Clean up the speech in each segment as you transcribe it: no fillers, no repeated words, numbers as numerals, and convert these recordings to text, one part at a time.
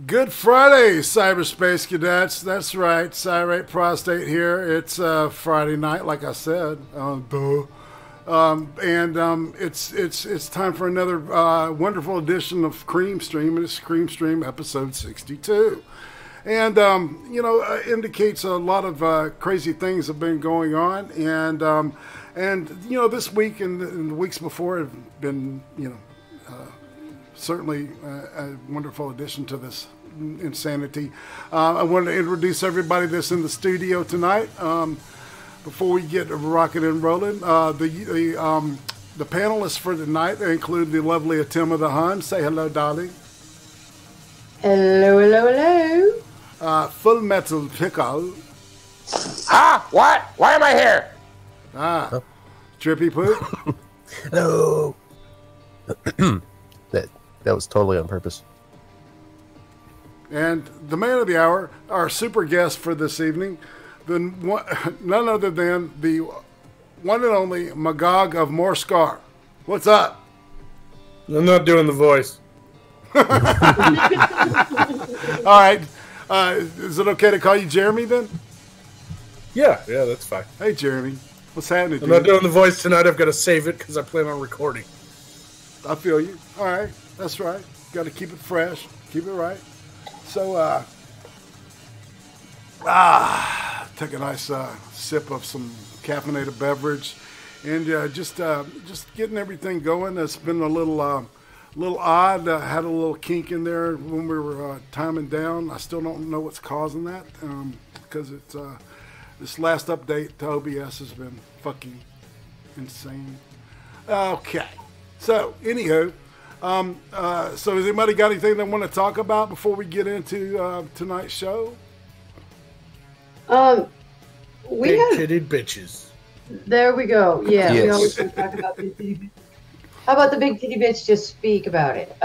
Good Friday, cyberspace cadets. That's right, Irate Prostate here. It's Friday night, like I said. It's time for another wonderful edition of Creem Streem, and it's Creem Streem episode 62. And indicates a lot of crazy things have been going on, and this week and the weeks before have been certainly a wonderful addition to this insanity. I wanted to introduce everybody that's in the studio tonight. Before we get rocking and rolling, the panelists for tonight include the lovely Atima the Hun. Say hello, darling. Hello, hello, hello. Full Metal Pickle. What? Why am I here? Trippypoop. Hello. That was totally on purpose. And the man of the hour, our super guest for this evening, none other than the one and only Magog of Moreskar. What's up? I'm not doing the voice. All right. Is it okay to call you Jeremy then? Yeah, that's fine. Hey, Jeremy. What's happening, dude? I'm not doing the voice tonight. I've got to save it because I plan on recording. I feel you. All right. That's right. Got to keep it fresh. Keep it right. So, take a nice sip of some caffeinated beverage, and just getting everything going. It's been a little odd. Had a little kink in there when we were timing down. I still don't know what's causing that because it's this last update to OBS has been fucking insane. Okay, so anywho. So has anybody got anything they want to talk about before we get into tonight's show? Big titted bitches. There we go. Yeah, yes. We always talk about big titty bitch. How about the big titty bitch just speak about it?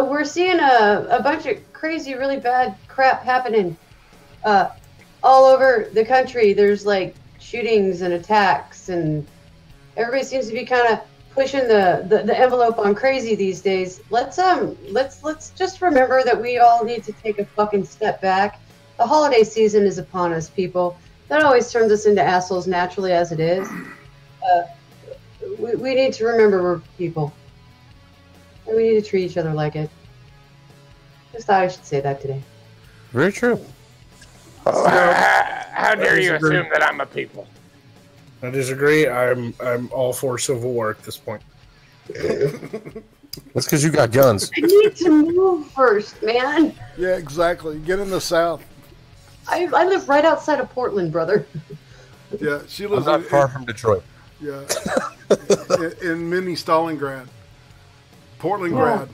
We're seeing a bunch of crazy, really bad crap happening all over the country. There's like shootings and attacks, and everybody seems to be kind of pushing the envelope on crazy these days. Let's just remember that we all need to take a fucking step back. The holiday season is upon us, people. That always turns us into assholes naturally as it is. We need to remember we're people. And we need to treat each other like it. Just thought I should say that today. Very true. How dare you assume that I'm a people? I disagree. I'm all for Civil War at this point. That's because you got guns. I need to move first, man. Yeah, exactly. Get in the South. I live right outside of Portland, brother. Yeah, she I'm lives not far from Detroit. Yeah, in mini Stalingrad, Portland grad.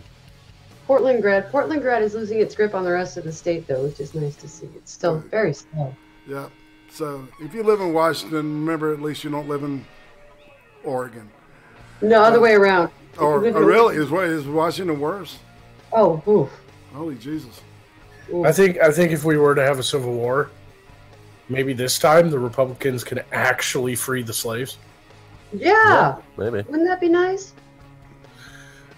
Portland grad is losing its grip on the rest of the state, though, which is nice to see. It's still very slow. Yeah. So if you live in Washington, remember at least you don't live in Oregon. No, other way around. Really? Is Washington worse? Oh, oof. Holy Jesus. Oof. I think if we were to have a Civil War, maybe this time the Republicans can actually free the slaves. Yeah. Maybe. Wouldn't that be nice?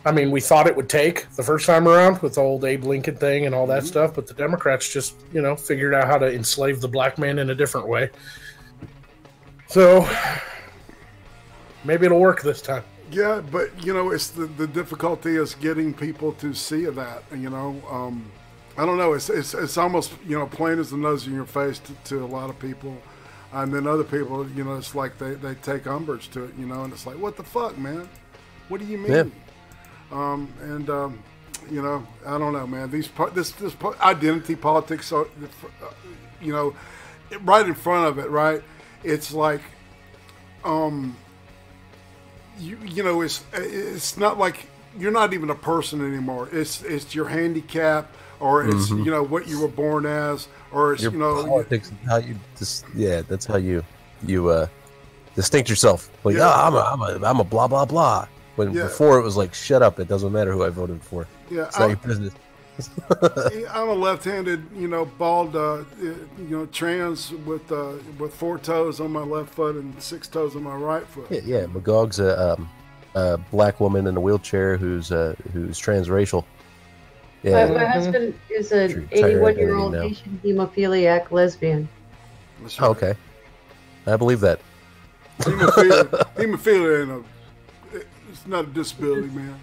I mean, we thought it would take the first time around with the old Abe Lincoln thing and all that stuff, but the Democrats just, figured out how to enslave the black man in a different way. So, maybe it'll work this time. Yeah, but, it's the difficulty is getting people to see that, I don't know, it's almost, plain as the nose in your face to a lot of people. And then other people, it's like they take umbrage to it, and it's like, what the fuck, man? What do you mean? Yeah. I don't know, man. This identity politics are, right in front of it, right? It's like, it's not like you're not even a person anymore. It's your handicap, or it's what you were born as, or it's your politics. How you that's how you distinct yourself. Like, I'm a blah blah blah. When before it was like, shut up, it doesn't matter who I voted for. Yeah, it's not your business. I'm a left-handed, bald, trans with 4 toes on my left foot and 6 toes on my right foot. Yeah. Magog's a black woman in a wheelchair who's transracial. Yeah. My husband is an 81-year-old Asian hemophiliac lesbian. That's right. Okay. I believe that. Hemophilia ain't it's not a disability, man.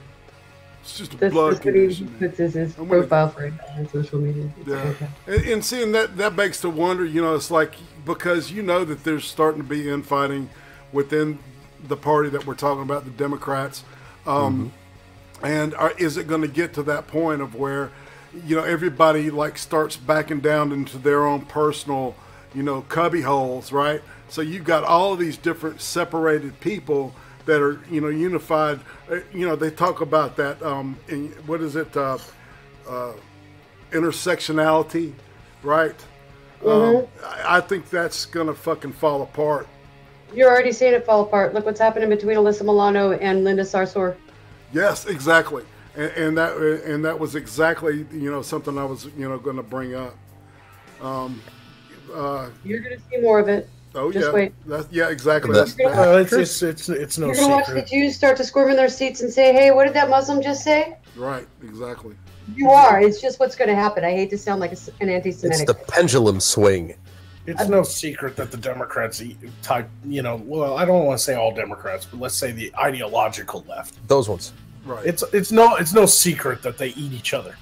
It's just a blood condition. Puts his profile for it on social media. Yeah. And seeing that begs to wonder, it's like, because that there's starting to be infighting within the party that we're talking about, the Democrats. And is it going to get to that point of where, everybody like starts backing down into their own personal, cubby holes, right? So you've got all of these different separated people that are, unified. They talk about that. What is it? Intersectionality, right? I think that's gonna fucking fall apart. You're already seeing it fall apart. Look what's happening between Alyssa Milano and Linda Sarsour. Yes, exactly. And that was exactly something I was going to bring up. You're going to see more of it. Oh, Just wait. Exactly. It's no secret. You're going to watch the Jews start to squirm in their seats and say, "Hey, what did that Muslim just say?" Right. Exactly. You are. It's just what's going to happen. I hate to sound like an anti-Semitic. It's the pendulum swing. It's no secret that the Democrats well, I don't want to say all Democrats, but let's say the ideological left. Those ones. Right. It's no secret that they eat each other.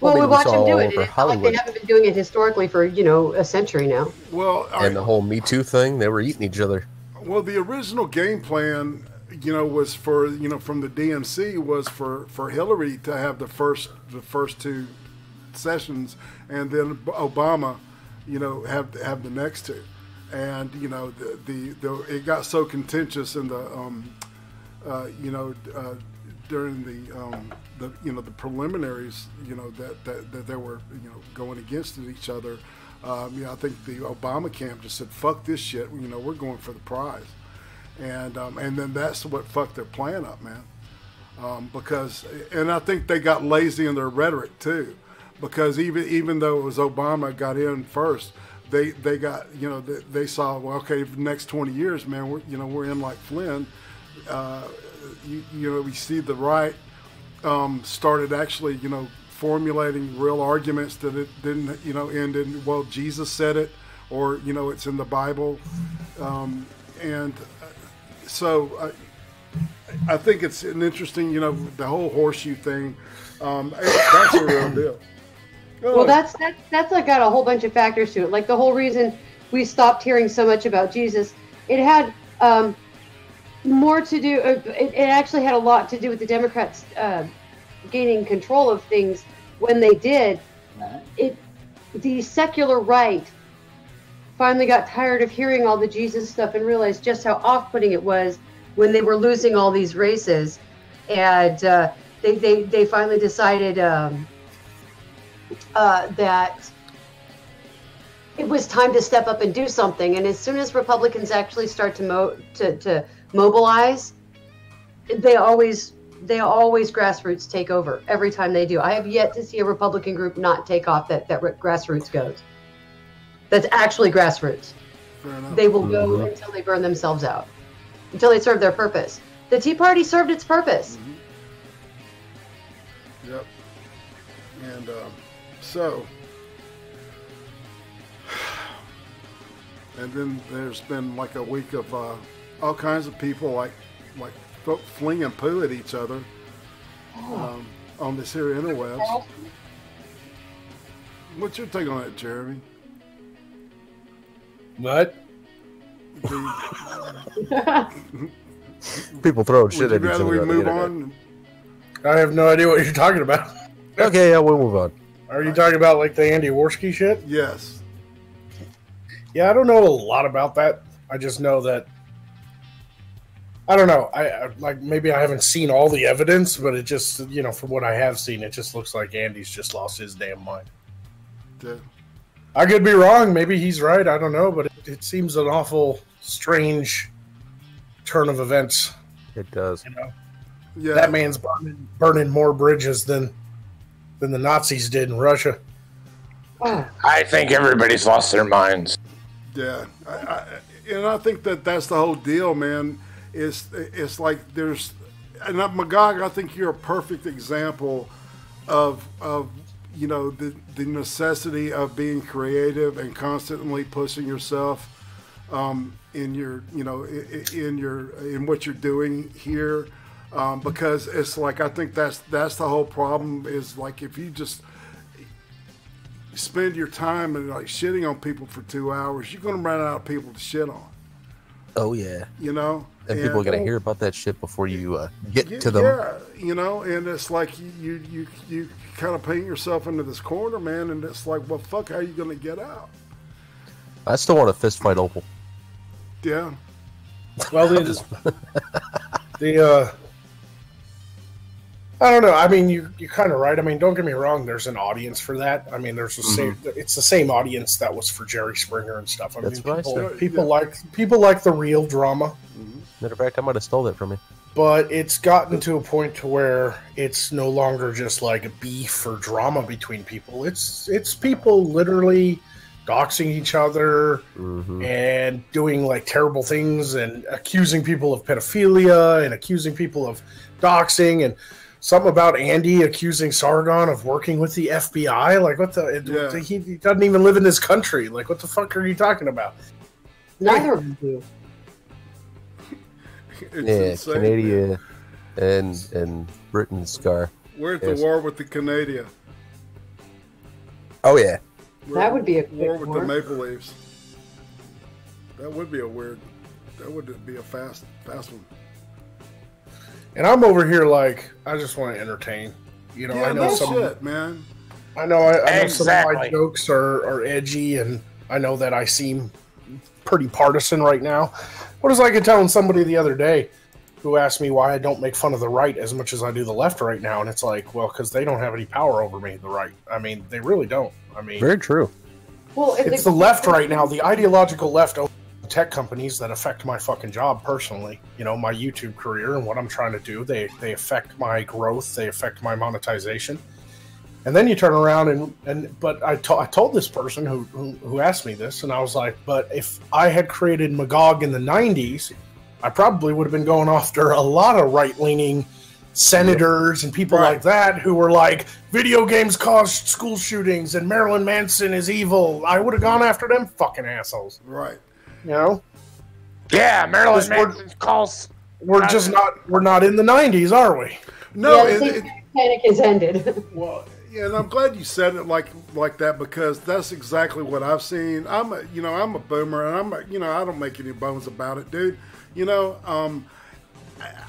Well, we watch them do it. over It's not like they haven't been doing it historically for a century now. Well, and the whole Me Too thing, they were eating each other. Well, the original game plan, was for from the DNC was for Hillary to have the first two sessions, and then Obama, have the next two, and it got so contentious in the during the preliminaries, that they were going against each other. I think the Obama camp just said, "Fuck this shit." We're going for the prize, and then that's what fucked their plan up, man. Because I think they got lazy in their rhetoric too, because even though it was Obama got in first, they got they saw, well, okay, for the next 20 years, man, we're in like Flynn. We see the right started actually, formulating real arguments that it didn't, end in, well, Jesus said it, or, it's in the Bible. So I think it's an interesting, the whole horseshoe thing. That's a real deal. Well, that's like got a whole bunch of factors to it. Like the whole reason we stopped hearing so much about Jesus, it had more to do. It actually had a lot to do with the Democrats gaining control of things when they did. The secular right finally got tired of hearing all the Jesus stuff and realized just how off-putting it was when they were losing all these races, and they finally decided that it was time to step up and do something. And as soon as Republicans actually start to mobilize, they always grassroots take over every time they do. I have yet to see a Republican group not take off that grassroots goes. That's actually grassroots. They will go until they burn themselves out, until they serve their purpose. The Tea Party served its purpose. Yep. And so, and then there's been like a week of all kinds of people like flinging poo at each other on this here interwebs. What's your take on that, Jeremy? What? People throwing shit at each other. Would you rather we move on? I have no idea what you're talking about. Okay, yeah, we'll move on. Are you talking about like the Andy Worski shit? Yes. Yeah, I don't know a lot about that. I just know that, I don't know. I like, maybe I haven't seen all the evidence, but it just, from what I have seen, it just looks like Andy's just lost his damn mind. Yeah. I could be wrong. Maybe he's right. I don't know, but it seems an awful strange turn of events. It does. Yeah. That man's burning more bridges than the Nazis did in Russia. I think everybody's lost their minds. Yeah, I think that's the whole deal, man. It's like there's and Magog, I think you're a perfect example of you know, the necessity of being creative and constantly pushing yourself in your, you know, in what you're doing here, because it's like, I think that's the whole problem, is like, if you just spend your time and like shitting on people for 2 hours, you're going to run out of people to shit on. Oh yeah, you know, and people are going to hear about that shit before you get to them. Yeah, you know, and it's like you kind of paint yourself into this corner, man, and it's like, well, fuck, how are you going to get out? I still want a fist fight, Opal. Yeah. Well, I don't know. I mean, you're kind of right. I mean, don't get me wrong. There's an audience for that. I mean, there's the same. It's the same audience that was for Jerry Springer and stuff. I mean, people like the real drama. Matter of fact, I might have stole that from you. But it's gotten to a point to where it's no longer just like a beef or drama between people. It's people literally doxing each other and doing like terrible things and accusing people of pedophilia and accusing people of doxing and. Something about Andy accusing Sargon of working with the FBI. Like, what the? He doesn't even live in this country. Like, what the fuck are you talking about? Neither of them do. Insane, Canada and Britain scar. We're at the war with the Canada. Oh yeah, That would be a war with the Maple Leafs. That would be a weird. That would be a fast one. And I'm over here like, I just want to entertain. You know, yeah, I know shit, man. I know some of my jokes are edgy, and I know that I seem pretty partisan right now. What is like telling somebody the other day who asked me why I don't make fun of the right as much as I do the left right now, and it's like, well, because they don't have any power over me, the right. I mean, they really don't. I mean, very true. Well, it's the left right now, the ideological left. Tech companies that affect my fucking job personally, you know, my YouTube career and what I'm trying to do. They affect my growth. They affect my monetization. And then you turn around but I told this person who asked me this, and I was like, but if I had created Magog in the 90s, I probably would have been going after a lot of right-leaning senators and people like that who were like, video games caused school shootings and Marilyn Manson is evil. I would have gone after them fucking assholes. Right. You know? Yeah, Marilyn Manson calls. We're not in the 90s, are we? No, yeah, the panic has ended. Well, yeah, and I'm glad you said it like that, because that's exactly what I've seen. I'm a boomer, and I don't make any bones about it, dude. You know,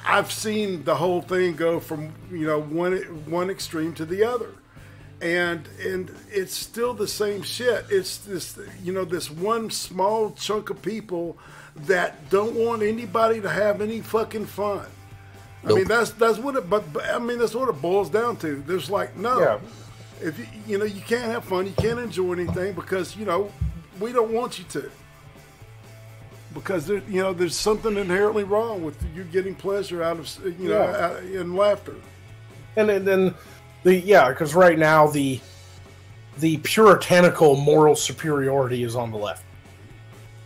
I've seen the whole thing go from, you know, one extreme to the other. And it's still the same shit. It's this, you know, this one small chunk of people that don't want anybody to have any fucking fun. Nope. I mean, that's what it. But I mean, that's what it boils down to. There's like, no, if you know, you can't have fun, you can't enjoy anything because, you know, we don't want you to. Because there, you know, there's something inherently wrong with you getting pleasure out of, you know, in laughter. And then. Because right now the puritanical moral superiority is on the left.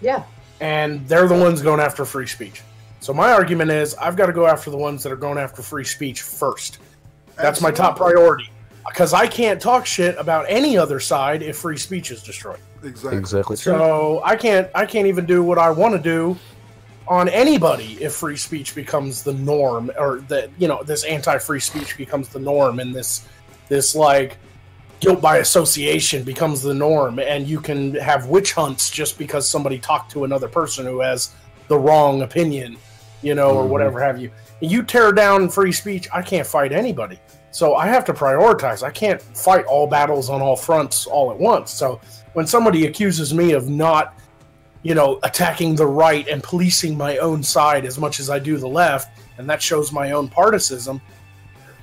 Yeah. And they're the ones going after free speech. So my argument is I've got to go after the ones that are going after free speech first. That's my top priority. Because I can't talk shit about any other side if free speech is destroyed. Exactly. So I can't even do what I want to do on anybody if free speech becomes the norm, or that, you know, this anti-free speech becomes the norm, and this like guilt by association becomes the norm, and you can have witch hunts just because somebody talked to another person who has the wrong opinion, you know, or whatever have you. You tear down free speech, I can't fight anybody. So I have to prioritize. I can't fight all battles on all fronts all at once. So when somebody accuses me of not, you know, attacking the right and policing my own side as much as I do the left, and that shows my own partisanship,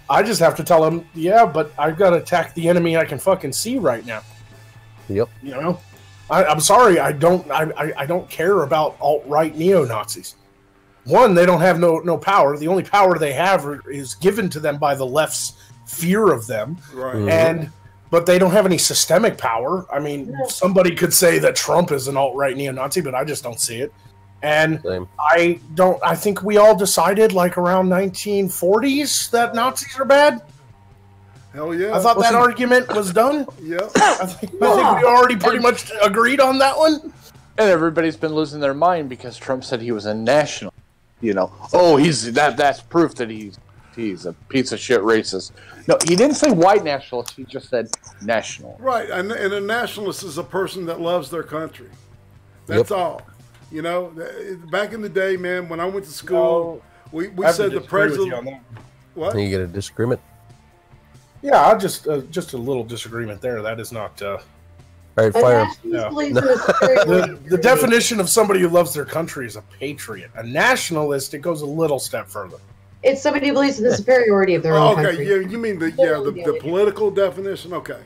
I just have to tell them, yeah, but I've got to attack the enemy I can fucking see right now. Yep. You know, I'm sorry, I don't care about alt-right neo-Nazis. One, they don't have no power. The only power they have is given to them by the left's fear of them, right? But they don't have any systemic power. I mean, somebody could say that Trump is an alt-right neo-Nazi, but I just don't see it. And Same. I think we all decided like around 1940s that Nazis are bad. Hell yeah. I thought that argument was done. Yeah. I think we already pretty much agreed on that one. And everybody's been losing their mind because Trump said he was a national. You know, oh, that's proof that he's a piece of shit racist. No, he didn't say white nationalist. He just said national. Right, and a nationalist is a person that loves their country. That's all. You know, back in the day, man, when I went to school, we said the president. What? You get a disagreement? Yeah, just a little disagreement there. That is not. All right, fire. The definition of somebody who loves their country is a patriot. A nationalist, it goes a little step further. It's somebody who believes in the superiority of their own country. Okay, yeah, you mean the political definition? Okay.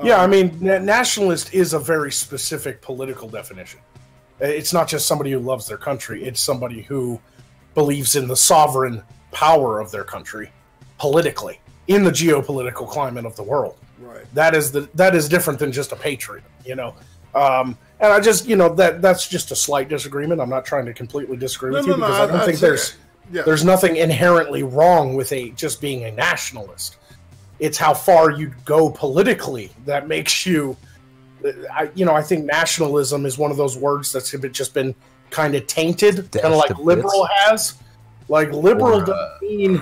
Yeah, I mean, nationalist is a very specific political definition. It's not just somebody who loves their country. It's somebody who believes in the sovereign power of their country politically in the geopolitical climate of the world. Right. That is different than just a patriot, you know. And I just, you know, that's just a slight disagreement. I'm not trying to completely disagree with you because I don't think there's nothing inherently wrong with just being a nationalist. It's how far you go politically that makes you. I think nationalism is one of those words that's just been kind of tainted, kind of like liberal has. Like liberal doesn't mean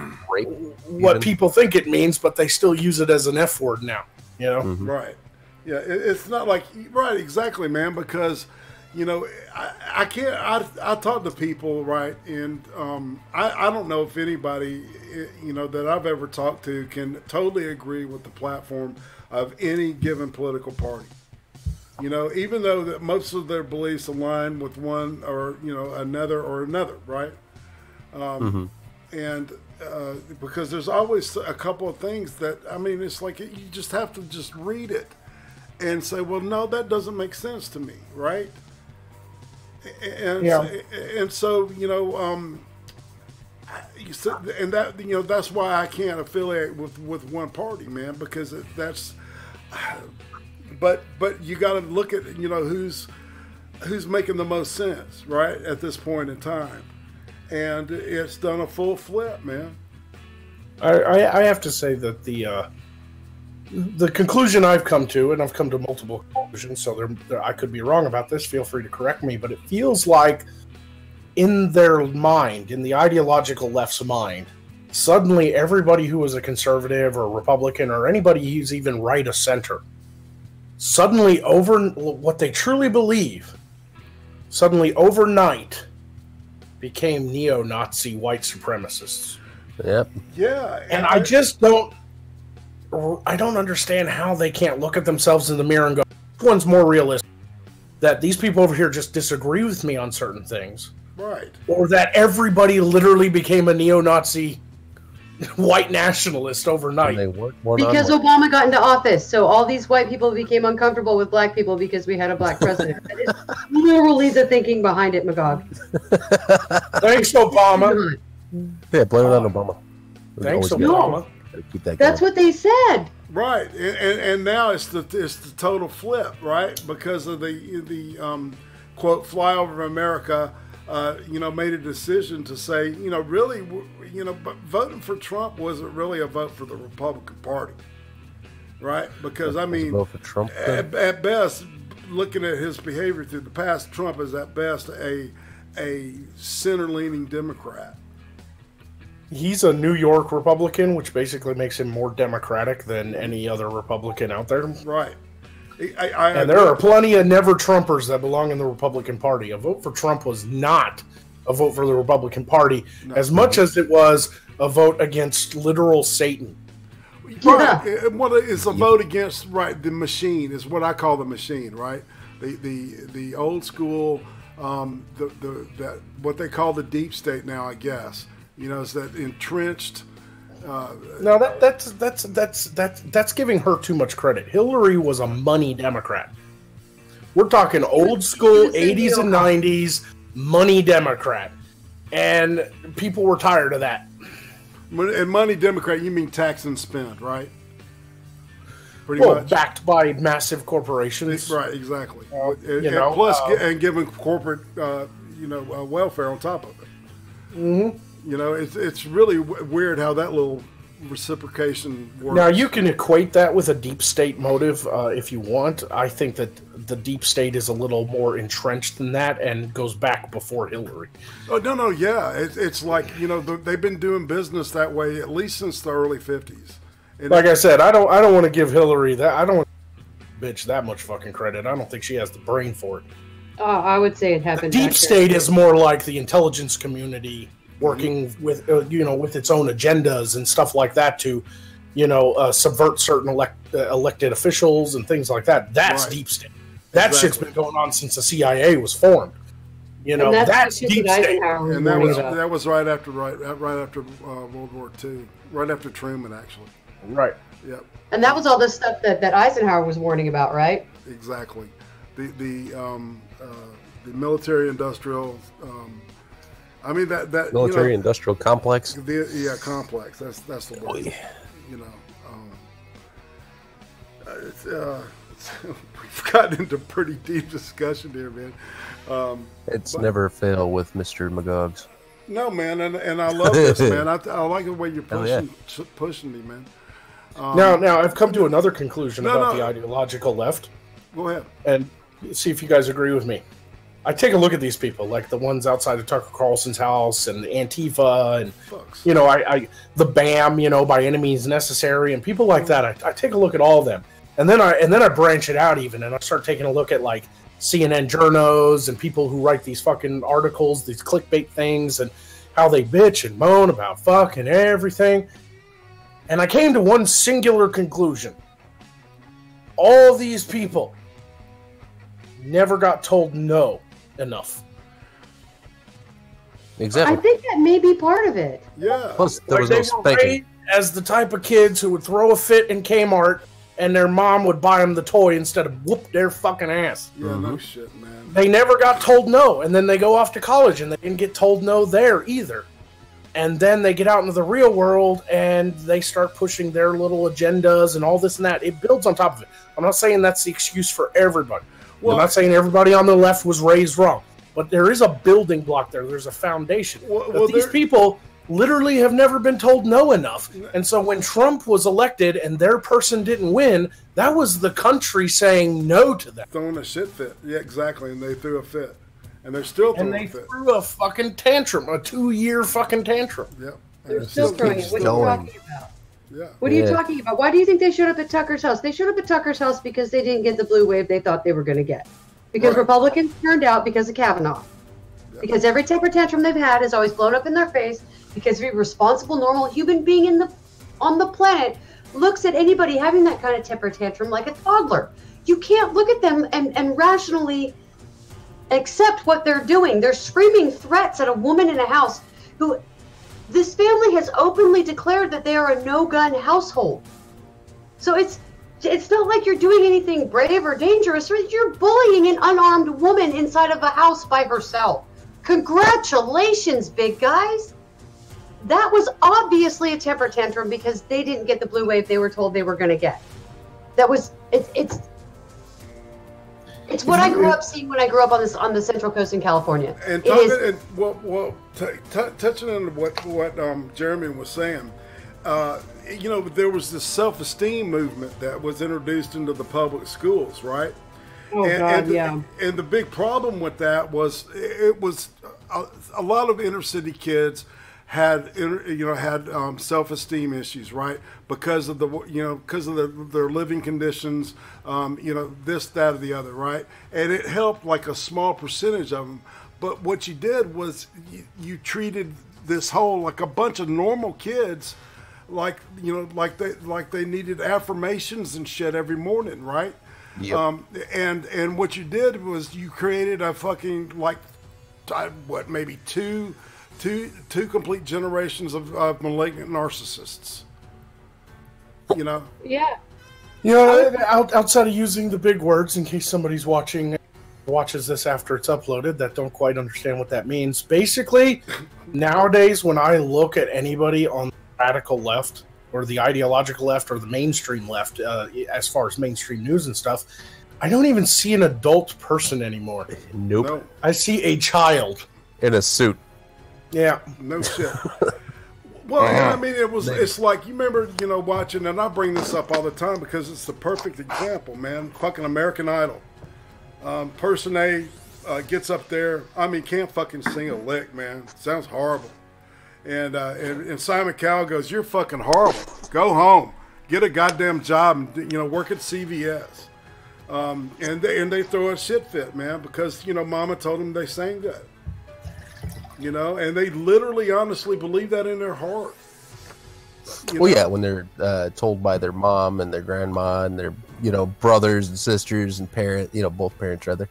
what people think it means, but they still use it as an F word now. You know, right? Yeah, it's not like right, exactly, man. Because you know, I can't. I talk to people, right, and I don't know if anybody, you know, that I've ever talked to can totally agree with the platform of any given political party. You know, even though that most of their beliefs align with one or another, right? And because there's always a couple of things that, I mean, it's like you just have to just read it and say, well, no, that doesn't make sense to me, right? And so you know, and that, you know, that's why I can't affiliate with one party, man, because that's. But you got to look at, you know, who's making the most sense, right, at this point in time. And it's done a full flip, man. I have to say that the conclusion I've come to, and I've come to multiple conclusions, so I could be wrong about this, feel free to correct me, but it feels like in their mind, in the ideological left's mind, suddenly everybody who was a conservative or a Republican or anybody who's even right of center, suddenly what they truly believe, suddenly overnight became neo-Nazi white supremacists. Yep. Yeah. And I just don't understand how they can't look at themselves in the mirror and go, which one's more realistic? That these people over here just disagree with me on certain things. Right. Or that everybody literally became a neo-Nazi white nationalist overnight. Because Obama got into office, so all these white people became uncomfortable with black people because we had a black president. That is literally the thinking behind it, Magog. Thanks, Obama. Yeah, blame it on Obama. Thanks, Obama. Keep that That's what they said. Right, and now it's the total flip, right? Because of the quote flyover America. You know, made a decision to say, you know, really, you know, but voting for Trump wasn't really a vote for the Republican Party, right? Because I mean, vote for Trump, at best, looking at his behavior through the past, Trump is at best a center-leaning Democrat. He's a New York Republican, which basically makes him more Democratic than any other Republican out there. Right. And there are plenty of never-Trumpers that belong in the Republican Party. A vote for Trump was not a vote for the Republican Party, as much as it was a vote against literal Satan. Right. It's a vote against, right, the machine is what I call the machine, right? The old school, what they call the deep state now, I guess. You know, is that entrenched. No, that's giving her too much credit. Hillary was a money Democrat. We're talking old school 80s and 90s money Democrat, and people were tired of that. And money Democrat, you mean tax and spend, right? Pretty much backed by massive corporations, right? Exactly. And plus, and giving corporate, welfare on top of it. Mm-hmm. You know, it's really weird how that little reciprocation works. Now, you can equate that with a deep state motive if you want. I think that the deep state is a little more entrenched than that and goes back before Hillary. Oh, no, yeah. It's like, they've been doing business that way at least since the early 50s. And like I said, I don't want to give Hillary that. I don't want to bitch that much fucking credit. I don't think she has the brain for it. I would say it happened. The deep state is more like the intelligence community working with, with its own agendas and stuff like that to, subvert certain elected officials and things like that. That's deep state. That shit's been going on since the CIA was formed. That's deep state. And that was right after World War II, right after Truman, actually. Right. Yep. And that was all this stuff that Eisenhower was warning about, right? Exactly. The military-industrial. That military-industrial complex. Complex. That's the word. We've gotten into pretty deep discussion here, man. It's never fail with Mr. Magog's. No, man, and I love this, man. I like the way you're pushing me, man. Now I've come to another conclusion about the ideological left. Go ahead. And see if you guys agree with me. I take a look at these people, like the ones outside of Tucker Carlson's house and Antifa and, the BAM, by any means necessary, and people like that. I take a look at all of them. And then I branch it out even, and I start taking a look at, like, CNN journos and people who write these fucking articles, these clickbait things, and how they bitch and moan about fucking everything. And I came to one singular conclusion. All these people never got told no enough. Exactly. I think that may be part of it. Yeah. Plus, there was no spanking. As the type of kids who would throw a fit in Kmart and their mom would buy them the toy instead of whoop their fucking ass. Yeah, no shit, man. They never got told no, and then they go off to college and they didn't get told no there either. And then they get out into the real world and they start pushing their little agendas and all this and that. It builds on top of it. I'm not saying that's the excuse for everybody. Well, I'm not saying everybody on the left was raised wrong. But there is a building block there. There's a foundation. These people literally have never been told no enough. And so when Trump was elected and their person didn't win, that was the country saying no to them. Throwing a shit fit. Yeah, exactly. And they threw a fit. And they're still throwing a fit. And they threw a fucking tantrum, a 2-year fucking tantrum. Yep. They're still throwing it. What are you talking about? Yeah. What are you talking about? Why do you think they showed up at Tucker's house? They showed up at Tucker's house because they didn't get the blue wave they thought they were going to get. Because Republicans turned out because of Kavanaugh. Yep. Because every temper tantrum they've had has always blown up in their face. Because every responsible, normal human being on the planet looks at anybody having that kind of temper tantrum like a toddler. You can't look at them and rationally accept what they're doing. They're screaming threats at a woman in a house who... This family has openly declared that they are a no-gun household. So it's not like you're doing anything brave or dangerous. You're bullying an unarmed woman inside of a house by herself. Congratulations, big guys. That was obviously a temper tantrum because they didn't get the blue wave they were told they were going to get. It's what I grew up seeing when I grew up on the Central Coast in California. And touching on what Jeremy was saying, there was this self-esteem movement that was introduced into the public schools, right? Oh, And the big problem with that was it was a lot of inner city kids had self-esteem issues, right? Because of their living conditions, this, that, or the other, right? And it helped like a small percentage of them. But what you did was you treated this whole like a bunch of normal kids, like they needed affirmations and shit every morning, right? Yep. And what you did was you created a fucking maybe two complete generations of malignant narcissists. Yeah. Outside of using the big words, in case somebody's watches this after it's uploaded that don't quite understand what that means. Basically, nowadays when I look at anybody on the radical left or the ideological left or the mainstream left, as far as mainstream news and stuff, I don't even see an adult person anymore. Nope. I see a child. in a suit. Yeah. No shit. Well, I mean, it's like, you remember, watching, and I bring this up all the time because it's the perfect example, man. Fucking American Idol. Person A gets up there, can't fucking sing a lick, man. Sounds horrible. And Simon Cowell goes, "You're fucking horrible. Go home. Get a goddamn job and, work at CVS." And they throw a shit fit, man, because, mama told them they sang good. And they literally, honestly believe that in their heart. Yeah, when they're told by their mom and their grandma and their, brothers and sisters and parents, both parents rather,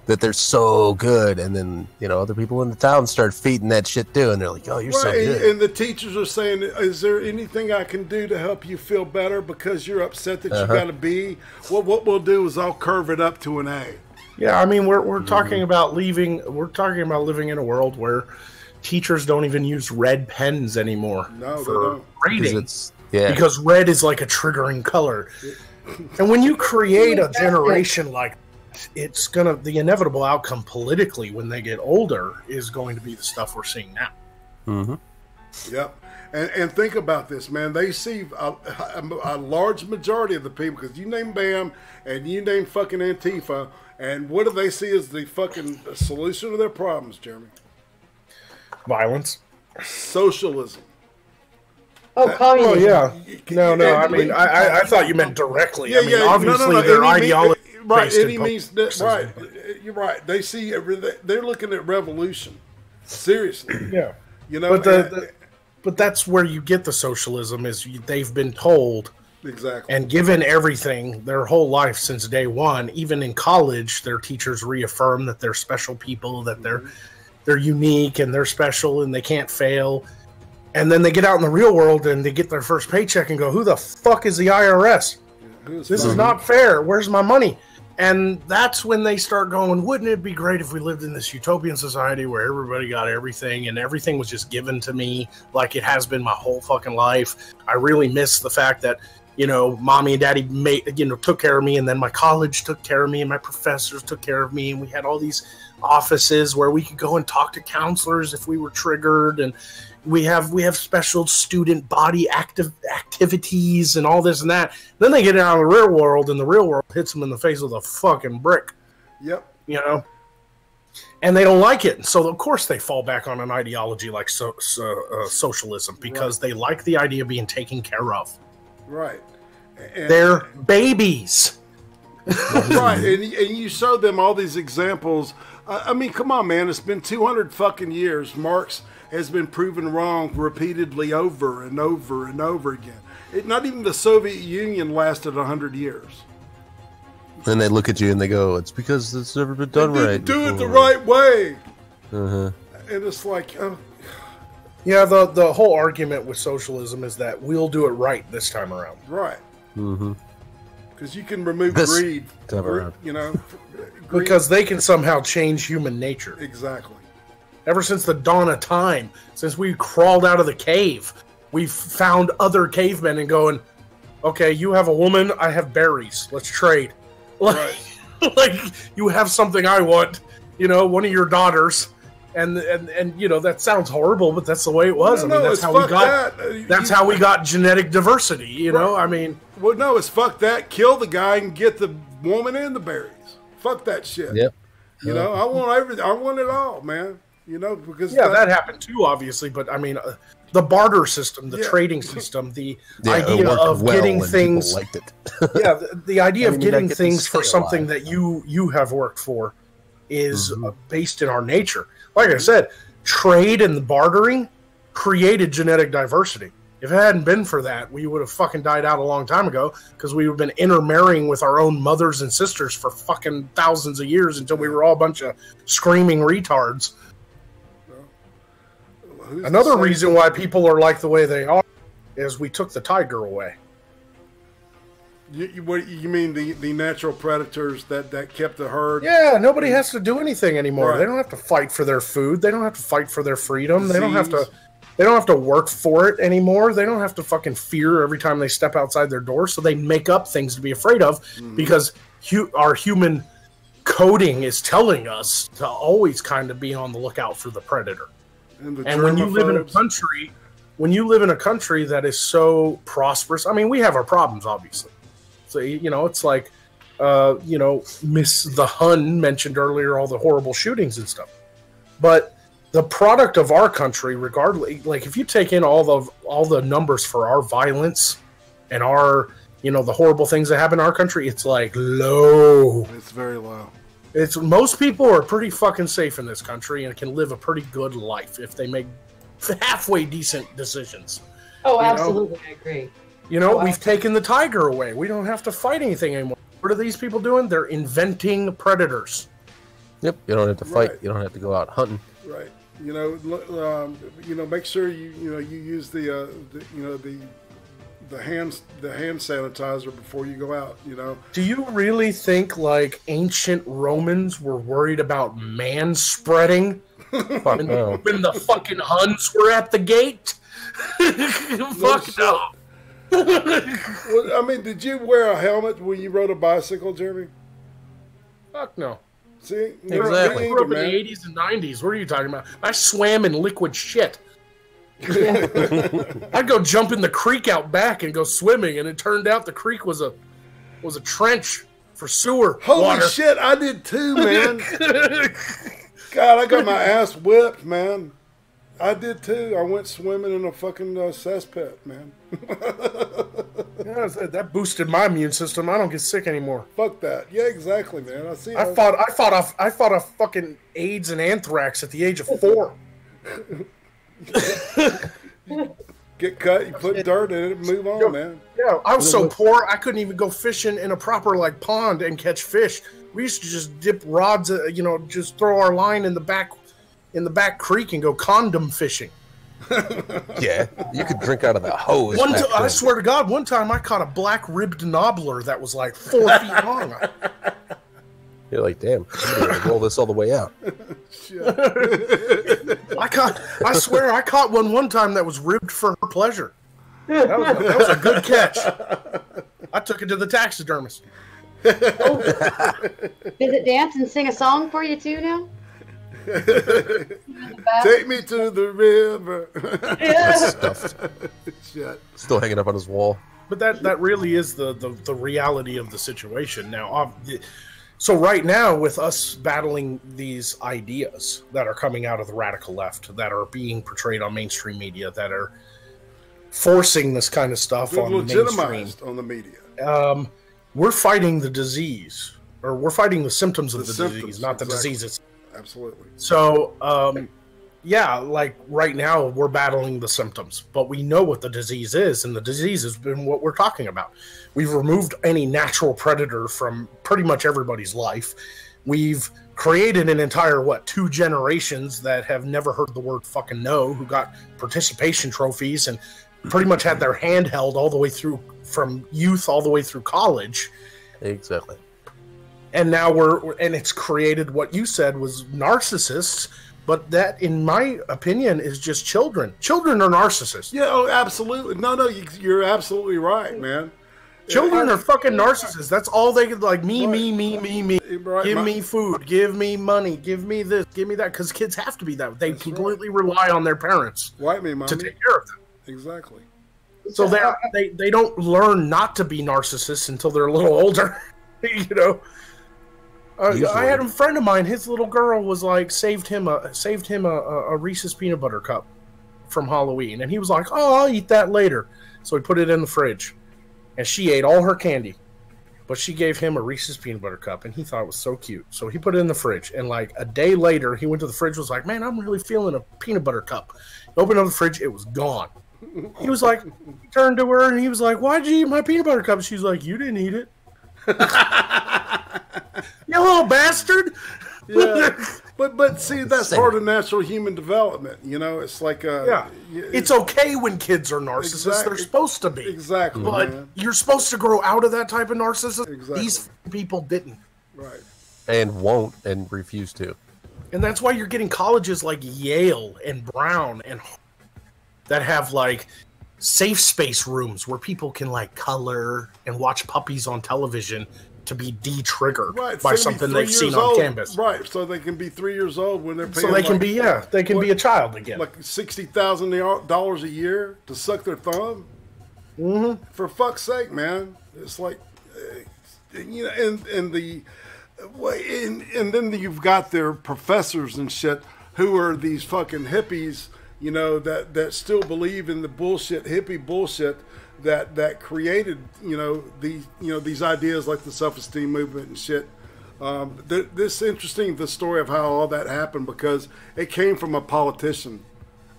that they're so good, and then other people in the town start feeding that shit too, and they're like, "Oh, you're so good." And the teachers are saying, "Is there anything I can do to help you feel better because you're upset that you got to B? Well, what we'll do is I'll curve it up to an A." Yeah, I mean, we're talking about living in a world where teachers don't even use red pens anymore for grading. Because red is like a triggering color. And when you create a generation like, the inevitable outcome politically when they get older is going to be the stuff we're seeing now. Mm-hmm. Yep. And think about this, man. They see a large majority of the people, because you name BAM and you name fucking Antifa, and what do they see as the fucking solution to their problems, Jeremy? Violence. Socialism. Oh, communism. Oh, yeah. No. I mean, I thought you meant directly. Yeah, I mean, obviously, their ideology. Right, and he means that, right. You're right. They see they're looking at revolution. Seriously. Yeah. But that's where you get the socialism, is they've been told exactly and given everything their whole life since day one. Even in college, their teachers reaffirm that they're special people, that they're unique and they're special and they can't fail. And then they get out in the real world and they get their first paycheck and go, "Who the fuck is the IRS? This is not fair. Where's my money?" And that's when they start going, "Wouldn't it be great if we lived in this utopian society where everybody got everything and everything was just given to me like it has been my whole fucking life? I really miss the fact that, mommy and daddy took care of me, and then my college took care of me, and my professors took care of me, and we had all these offices where we could go and talk to counselors if we were triggered, and we have special student body activities and all this and that." Then they get out in the real world, and the real world hits them in the face with a fucking brick. Yep. And they don't like it. So, of course, they fall back on an ideology like socialism, because they like the idea of being taken care of. Right. They're babies. Right. And you show them all these examples. I mean, come on, man. It's been 200 fucking years. Marx has been proven wrong repeatedly over and over and over again. Not even the Soviet Union lasted 100 years. Then they look at you and they go, "It's because it's never been done right. Do it the right way." Uh-huh. And it's like, yeah, the whole argument with socialism is that we'll do it right this time around. Right. Mm-hmm. Because you can remove greed. Greed. Because they can somehow change human nature. Exactly. Ever since the dawn of time, since we crawled out of the cave, we've found other cavemen and going, "Okay, you have a woman, I have berries. Let's trade." Right. Like, you have something I want, one of your daughters. And that sounds horrible, but that's the way it was. That's how we got genetic diversity, right. I mean, well, no, it's fuck that. Kill the guy and get the woman and the berries. Fuck that shit. Yep. I want everything. I want it all, man. Because that happened too, obviously. But I mean, the barter system, the trading system, the idea of getting things. Liked it. the idea of getting things for something that you have worked for is based in our nature. Like I said, trade and the bartering created genetic diversity. If it hadn't been for that, we would have fucking died out a long time ago, because we would have been intermarrying with our own mothers and sisters for fucking thousands of years until we were all a bunch of screaming retards. Another reason why people are like the way they are is we took the tiger away. What you mean, the natural predators that kept the herd? Yeah, nobody has to do anything anymore. Right. They don't have to fight for their food. They don't have to fight for their freedom. They don't have to work for it anymore. They don't have to fucking fear every time they step outside their door. So they make up things to be afraid of, because our human coding is telling us to always kind of be on the lookout for the predator. And when you live in a country, that is so prosperous, I mean, we have our problems, obviously. So, you know, it's like, you know, Miss the Hun mentioned earlier all the horrible shootings and stuff. But the product of our country, regardless, like if you take in all the numbers for our violence and our, you know, the horrible things that happen in our country, it's like low. It's very low. It's most people are pretty fucking safe in this country and can live a pretty good life if they make halfway decent decisions. Oh, absolutely, I agree. You know, we've taken the tiger away. We don't have to fight anything anymore. What are these people doing? They're inventing predators. Yep, you don't have to fight. Right. You don't have to go out hunting. Right. You know, make sure you use the hand sanitizer before you go out. You know. Do you really think like ancient Romans were worried about man spreading when the fucking Huns were at the gate? Fuck no. Well, I mean, did you wear a helmet when you rode a bicycle, Jeremy? Fuck no. See, exactly. I grew up in the 80s and 90s. What are you talking about? I swam in liquid shit. I'd go jump in the creek out back and go swimming, and it turned out the creek was a trench for sewer Holy water. Shit, I did too, man. God, I got my ass whipped, man. I did too. I went swimming in a fucking cesspit, man. Yeah, that boosted my immune system. I don't get sick anymore. Fuck that. Yeah, exactly, man. I fought a fucking AIDS and anthrax at the age of 4. Get cut, you put dirt in it, and move on, man. Yeah, I was so poor I couldn't even go fishing in a proper like pond and catch fish. We used to just dip rods, just throw our line in the back creek and go condom fishing. Yeah, you could drink out of the hose. I swear to God, one time I caught a black-ribbed nobbler that was like 4 feet long. You're like, damn, I'm gonna roll this all the way out. I swear I caught one time that was ribbed for her pleasure. That was a good catch. I took it to the taxidermist. Oh. Does it dance and sing a song for you too now? Take me to the river. Yeah. Stuffed. Shit. Still hanging up on his wall. But that really is the reality of the situation now. So right now, with us battling these ideas that are coming out of the radical left, that are being portrayed on mainstream media, that are forcing this kind of stuff on the mainstream, on the media, we're fighting the disease, or we're fighting the symptoms of the disease, not the disease itself. Absolutely. So, yeah, like right now we're battling the symptoms, but we know what the disease is, and the disease has been what we're talking about. We've removed any natural predator from pretty much everybody's life. We've created an entire, 2 generations that have never heard the word fucking no, who got participation trophies and pretty much had their hand held all the way through, from youth all the way through college. Exactly. And now and it's created what you said was narcissists, but that, in my opinion, is just children. Children are narcissists. Yeah, oh, absolutely. No, you're absolutely right, man. Children are fucking narcissists. That's all they could, like, me. Right. Give me food, give me money, give me this, give me that, because kids have to be that. They completely rely on their parents to take care of them. Exactly. So they don't learn not to be narcissists until they're a little older, you know. I had a friend of mine. His little girl was like saved him a Reese's peanut butter cup from Halloween, and he was like, "Oh, I'll eat that later." So he put it in the fridge, and she ate all her candy, but she gave him a Reese's peanut butter cup, and he thought it was so cute. So he put it in the fridge, and like a day later, he went to the fridge, was like, "Man, I'm really feeling a peanut butter cup." He opened up the fridge, it was gone. He was like, he turned to her, and he was like, "Why'd you eat my peanut butter cup?" She's like, "You didn't eat it." You little bastard. Yeah. But see, that's part of natural human development. You know, it's like it's okay when kids are narcissists. Exactly. They're supposed to be. Exactly. But you're supposed to grow out of that type of narcissism. Exactly. These people didn't. Right. And won't and refuse to. And that's why you're getting colleges like Yale and Brown and that have like safe space rooms where people can like color and watch puppies on television to be de-triggered right, by so something they've seen on campus. Right, so they can be 3 years old when they're paying. So they can be, they can be a child again. Like $60,000 a year to suck their thumb. Mm-hmm. For fuck's sake, man! It's like, you know, and then you've got their professors and shit who are these fucking hippies, you know, that still believe in the bullshit, hippie bullshit that created, these ideas like the self-esteem movement and shit. This interesting, the story of how all that happened, because it came from a politician,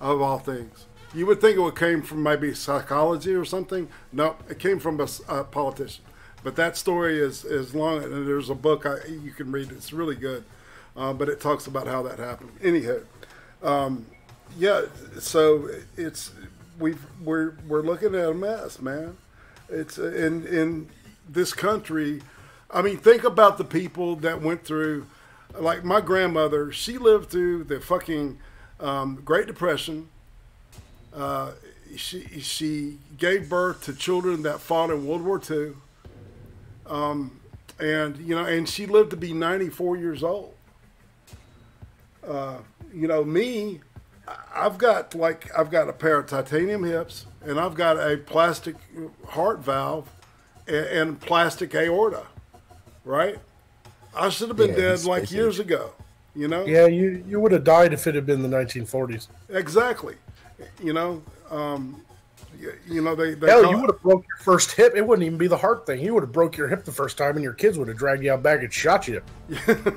of all things. You would think it would came from maybe psychology or something. No, it came from a politician. But that story is long, and there's a book you can read. It's really good, but it talks about how that happened. Anyhow, yeah. So we're looking at a mess, man. It's in this country. I mean, think about the people that went through, like my grandmother. She lived through the fucking Great Depression. She gave birth to children that fought in World War II. And she lived to be 94 years old. Me, I've got a pair of titanium hips, and I've got a plastic heart valve and plastic aorta, right? I should have been dead like years ago, you know? Yeah, you would have died if it had been the 1940s. Exactly. They Hell, you would have broke your first hip. It wouldn't even be the heart thing. You would have broke your hip the first time, and your kids would have dragged you out back and shot you.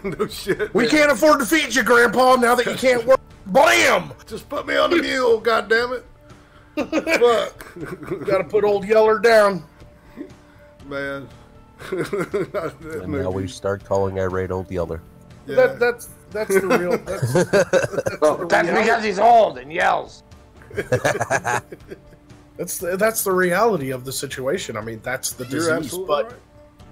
No shit. We can't afford to feed you, Grandpa, now that you can't work. Blam! Just put me on the mule, goddammit. Fuck. Got to put old Yeller down. Man. And now we start calling irate old Yeller. Yeah. That's the real. That's because he's old and yells. That's the reality of the situation. I mean, that's the disease. But right.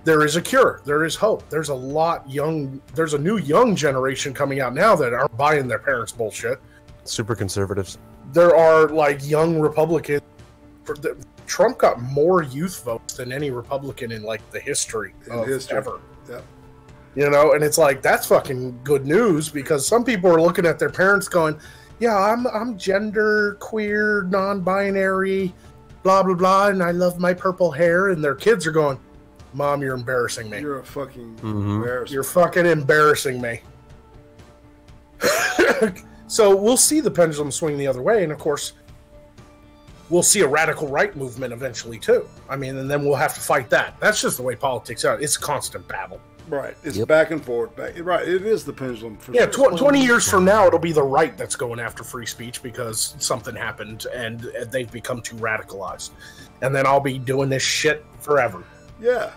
There is a cure. There is hope. There's a new young generation coming out now that aren't buying their parents' bullshit. Super conservatives. There are like young Republicans. Trump got more youth votes than any Republican in like the history ever. Yeah. You know, and it's like, that's fucking good news, because some people are looking at their parents going, yeah, I'm gender queer, non-binary, blah, blah, blah, and I love my purple hair. And their kids are going, Mom, you're embarrassing me. You're a fucking embarrassing. You're fucking embarrassing me. So we'll see the pendulum swing the other way. And of course, we'll see a radical right movement eventually too. I mean, and then we'll have to fight that. That's just the way politics are. It's a constant battle. Right. It's back and forth. Right. It is the pendulum. For yeah, sure. 20 years from now, it'll be the right that's going after free speech because something happened and they've become too radicalized. And then I'll be doing this shit forever. Yeah.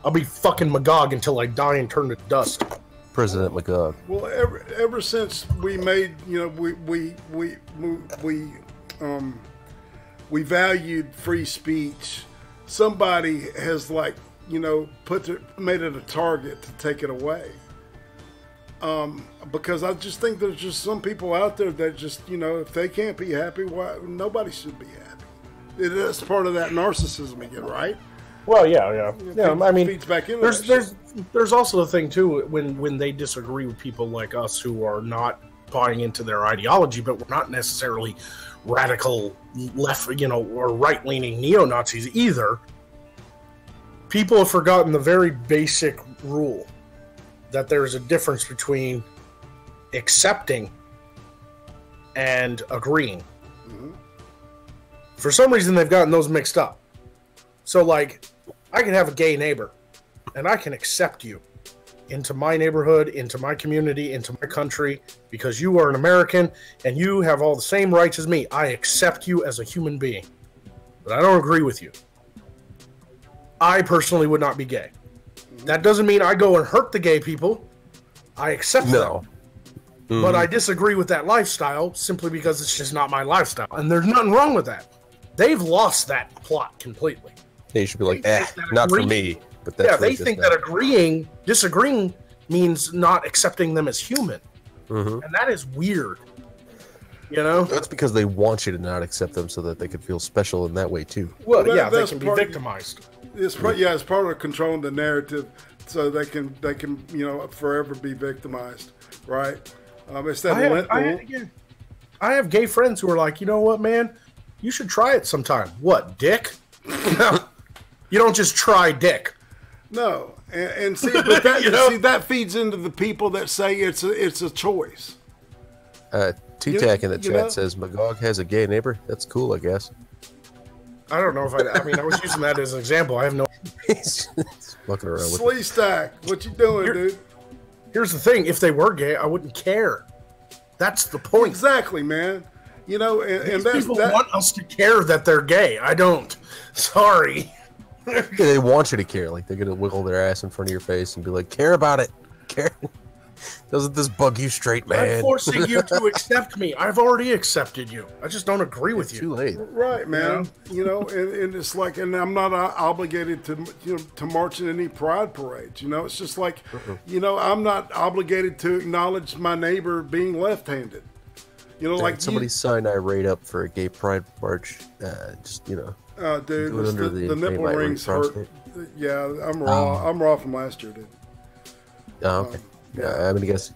I'll be fucking Magog until I die and turn to dust. President Magog. Well, ever since we made, we valued free speech, somebody has made it a target to take it away. Because I just think there's just some people out there that just, if they can't be happy, why nobody should be happy. That's part of that narcissism again, right? Well, yeah. I mean, feeds back into there's also the thing too when they disagree with people like us who are not buying into their ideology, but we're not necessarily radical left, or right-leaning neo-Nazis either. People have forgotten the very basic rule that there is a difference between accepting and agreeing. Mm-hmm. For some reason, they've gotten those mixed up. So, like, I can have a gay neighbor, and I can accept you into my neighborhood, into my community, into my country, because you are an American, and you have all the same rights as me. I accept you as a human being. But I don't agree with you. I personally would not be gay. That doesn't mean I go and hurt the gay people. I accept them. Mm-hmm. But I disagree with that lifestyle simply because it's just not my lifestyle. And there's nothing wrong with that. They've lost that plot completely. They should be like, not for me. But that's they think that disagreeing means not accepting them as human. Mm-hmm. And that is weird. That's because they want you to not accept them so that they can feel special in that way too. Well, they can be victimized. It's it's part of controlling the narrative, so they can forever be victimized, right? It's that I have gay friends who are like, you know what, man, you should try it sometime. What, dick? No, you don't just try dick. No, and see, but that see that feeds into the people that say it's a choice. T-Tac in the chat says Magog has a gay neighbor. That's cool, I guess. I don't know if I mean, I was using that as an example. I have no. He's fucking around with Slee Stack, what you doing, dude? Here's the thing: if they were gay, I wouldn't care. That's the point. Exactly, man. You know, and these people want us to care that they're gay. I don't. Sorry. Yeah, they want you to care. Like, they're gonna wiggle their ass in front of your face and be like, "Care about it. Care." Doesn't this bug you straight, man? I'm forcing you to accept me. I've already accepted you. I just don't agree with you. Too late. Right, man. You know, and it's like, and I'm not obligated to march in any pride parades. You know, it's just like, I'm not obligated to acknowledge my neighbor being left-handed. You know, like somebody signed Irate up for a gay pride march. Dude, the nipple rings hurt. Yeah, I'm raw. I'm raw from last year, dude. Oh, okay. Yeah, I mean, I guess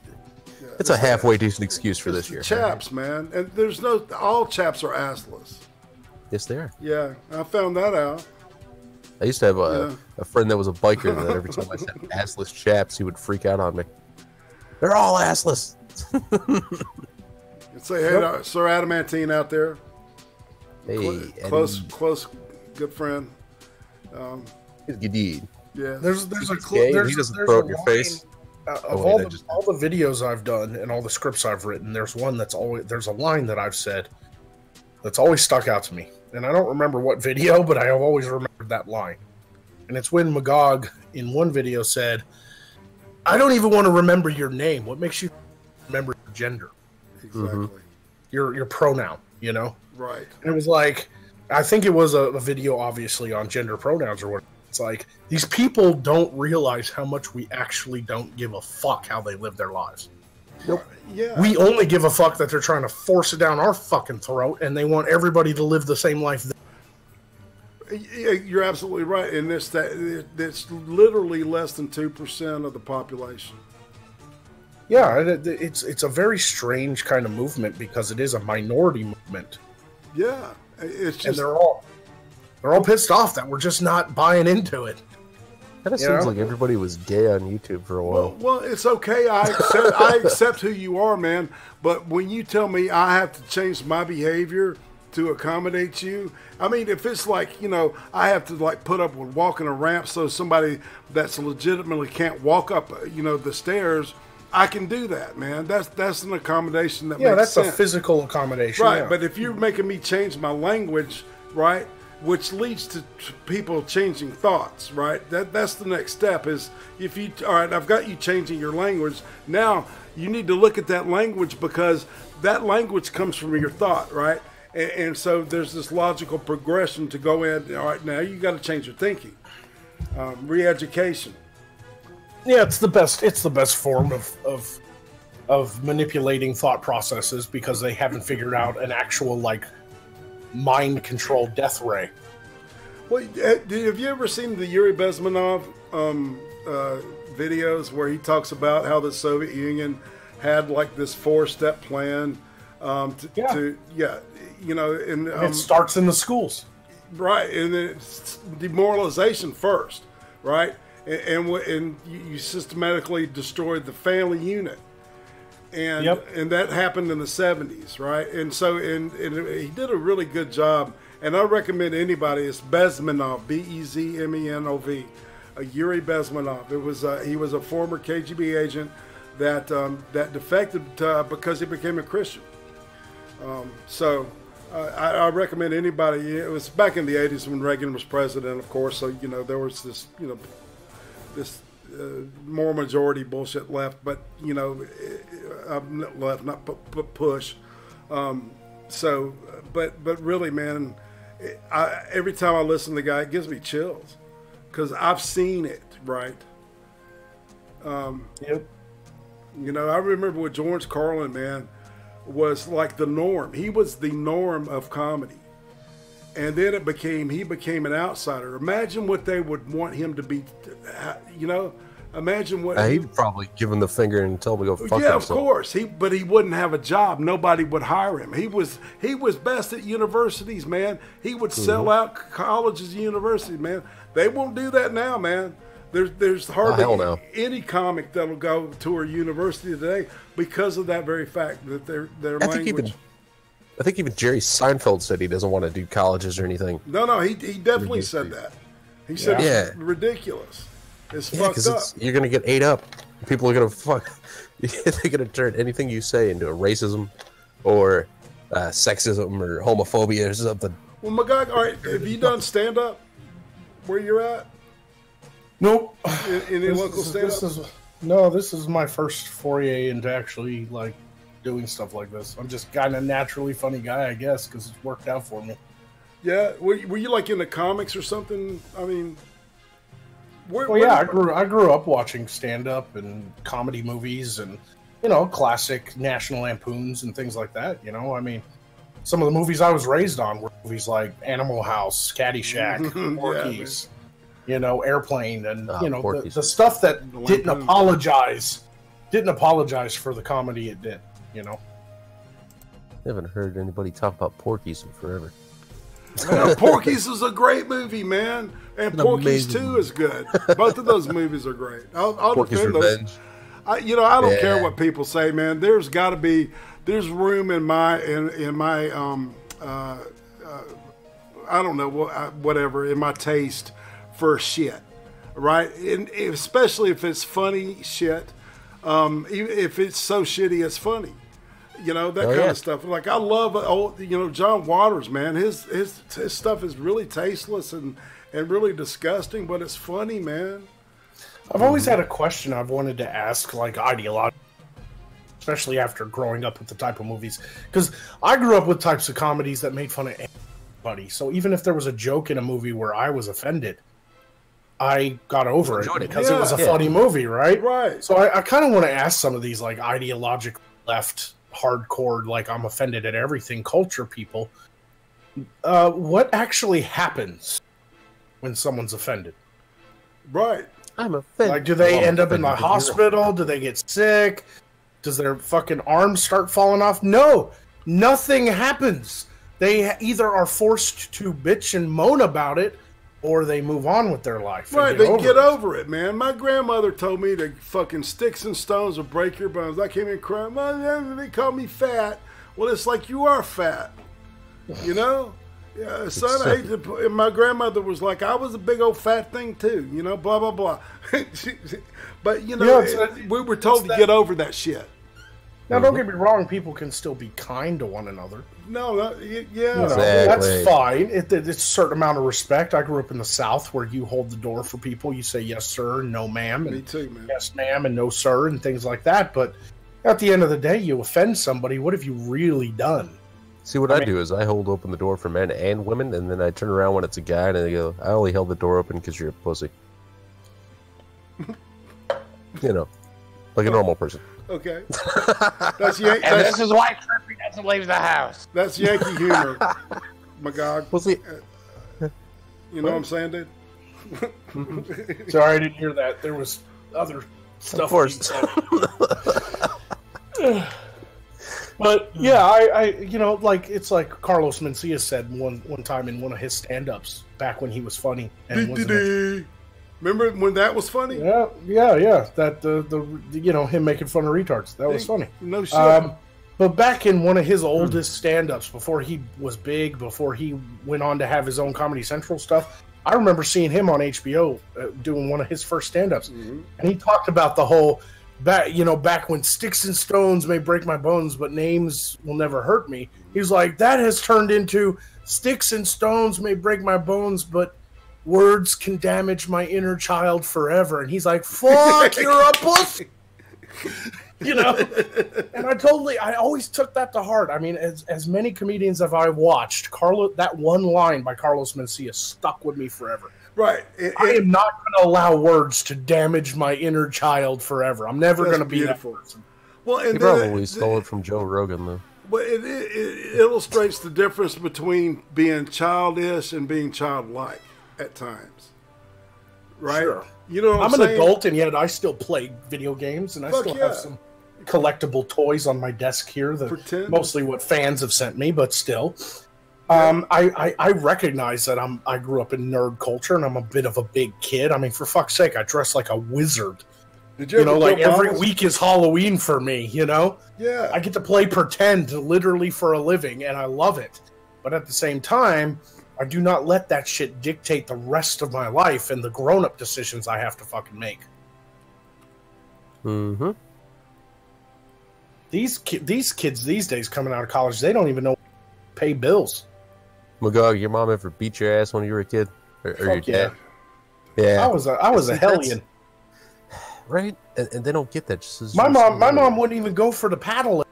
it's a halfway decent excuse for this year. Chaps, man, and there's all chaps are assless. Yes, they are. Yeah, I found that out. I used to have a friend that was a biker that every time I said assless chaps, he would freak out on me. They're all assless. Say hey to Sir Adamantine out there. Hey, close, good friend. He's good. Yeah, there's a he doesn't throw it in your face. All the videos I've done and all the scripts I've written, there's a line that I've said that's always stuck out to me, and I don't remember what video, but I have always remembered that line. And it's when Magog in one video said, "I don't even want to remember your name. What makes you remember your gender?" Exactly. Your pronoun. You know. Right. And it was like, I think it was a video, obviously, on gender pronouns or whatever. It's like, these people don't realize how much we actually don't give a fuck how they live their lives. Nope. Yeah. We only give a fuck that they're trying to force it down our fucking throat, and they want everybody to live the same life. Yeah, you're absolutely right. And that's literally less than 2% of the population. Yeah, it's a very strange kind of movement because it is a minority movement. Yeah, it's just, and they're all pissed off that we're just not buying into it. Kind of seems like everybody was gay on YouTube for a while. Well, it's okay. I accept who you are, man. But when you tell me I have to change my behavior to accommodate you, I mean, if it's like, I have to like put up with walking a ramp so somebody that's legitimately can't walk up, the stairs, I can do that, man. That's an accommodation that makes sense. Yeah, that's a physical accommodation. Right, but if you're making me change my language, right, which leads to people changing thoughts, right? That's the next step is all right, I've got you changing your language. Now you need to look at that language because that language comes from your thought, right? And so there's this logical progression to go in. All right, now you got to change your thinking. Re-education. Yeah, it's the best form of manipulating thought processes because they haven't figured out an actual mind-controlled death ray. Well, have you ever seen the Yuri Bezmenov videos where he talks about how the Soviet Union had like this 4-step plan? It starts in the schools, right? And it's demoralization first, right? And you systematically destroyed the family unit, and that happened in the 70s, right? And so and he did a really good job, and I recommend anybody. It's Bezmenov, Bezmenov, Yuri Bezmenov. He was a former KGB agent that defected because he became a Christian. I recommend anybody. It was back in the 80s when Reagan was president, of course. So there was this this more majority bullshit left, but left, not push. But really, man, every time I listen to the guy, it gives me chills because I've seen it, right? I remember with George Carlin, man, was like the norm. He was the norm of comedy. and then he became an outsider. Imagine what they would want him to be, you know. Imagine what he'd probably give him the finger and tell him to go fuck yeah, himself. of course. But he wouldn't have a job. Nobody would hire him. He was best at universities, man. He would sell out colleges and universities, man. They won't do that now, man. There's hardly any comic that'll go to a university today because of that very fact that their language. I think even Jerry Seinfeld said he doesn't want to do colleges or anything. No, he definitely said that. He said it's ridiculous. It's fucked up. You're gonna get ate up. People are gonna they're gonna turn anything you say into a racism or sexism or homophobia or something. Well, Magog, all right, have you done stand up where you're at? Nope. Any local stand up? No, this is my first foray into actually like doing stuff like this. I'm just kind of naturally funny guy, I guess, because it's worked out for me. Yeah, were you like into comics or something? I mean. I grew up watching stand-up and comedy movies and, you know, classic National Lampoons and things like that, you know? I mean, some of the movies I was raised on were movies like Animal House, Caddyshack, Porky's, you know, Airplane, and, you know, the stuff that didn't apologize for the comedy it did, you know? I haven't heard anybody talk about Porky's in forever. Man, Porky's is a great movie, man, and Porky's 2 is good. Both of those movies are great. I'll defend Revenge. those. I don't care what people say, man. There's room in my I don't know whatever in my taste for shit, right? And especially if it's funny shit. If it's so shitty, it's funny. You know, that kind of stuff. Like, I love John Waters, man. His stuff is really tasteless and really disgusting, but it's funny, man. I've always had a question I've wanted to ask, like, ideological, especially after growing up with the type of movies. Because I grew up with types of comedies that made fun of anybody. So even if there was a joke in a movie where I was offended, I got over it because it was a funny movie, right? Right. So I kind of want to ask some of these, like, ideological left hardcore, like I'm offended at everything culture people. What actually happens when someone's offended? Right. I'm offended. Like, do they end up in the hospital? Do they get sick? Does their fucking arms start falling off? No, nothing happens. They either are forced to bitch and moan about it, or they move on with their life. Right, they get over it, man. My grandmother told me that fucking sticks and stones will break your bones. I came in crying, Mom, they call me fat. Well, it's like you are fat. You know? Yeah, son, I hate to, and my grandmother was like, I was a big old fat thing too, you know, blah, blah, blah. But, you know, we were told to get over that shit. Now, don't get me wrong, people can still be kind to one another. No, Exactly. That's fine. It's a certain amount of respect. I grew up in the South where you hold the door for people. You say yes, sir, and no, ma'am. And me too, man. Yes, ma'am, and no, sir, and things like that. But at the end of the day, you offend somebody. What have you really done? See, what I do is I hold open the door for men and women, and then I turn around when it's a guy, and I go, I only held the door open because you're a pussy. You know, like a normal person. Okay. This is why Trippy doesn't leave the house. That's Yankee humor, Magog. We'll see. You know what I'm saying, dude? Sorry, I didn't hear that. There was other stuff. Of course. But yeah, I you know, like it's like Carlos Mencia said one time in one of his stand-ups back when he was funny. And remember when that was funny? Yeah. That the you know, him making fun of retards. That was funny. No shit. But back in one of his oldest stand-ups, before he was big, before he went on to have his own Comedy Central stuff, I remember seeing him on HBO doing one of his first stand-ups, and he talked about the whole back when sticks and stones may break my bones, but names will never hurt me. He's like, that has turned into sticks and stones may break my bones, but words can damage my inner child forever. And he's like, fuck, you're a pussy. You know? And I always took that to heart. I mean, as many comedians as I watched, that one line by Carlos Mencia stuck with me forever. Right. I am not going to allow words to damage my inner child forever. I'm never going to be that person. Well, and he probably stole it from Joe Rogan, though. Well, it illustrates the difference between being childish and being childlike at times, right? Sure. You know, what I'm an saying? adult, and yet I still play video games, and I still have some collectible toys on my desk here. That mostly what fans have sent me, but still. I recognize that I grew up in nerd culture, and I'm a bit of a big kid. I mean, for fuck's sake, I dress like a wizard. Did you know, like every week is Halloween for me, you know? Yeah. I get to play pretend literally for a living, and I love it. But at the same time, I do not let that shit dictate the rest of my life and the grown-up decisions I have to fucking make. Mm-hmm. These kids these days coming out of college, they don't even know how to pay bills. Magog, your mom ever beat your ass when you were a kid? Or your dad? Yeah. I was a hellion. Right? And they don't get that. My mom wouldn't even go for the paddle.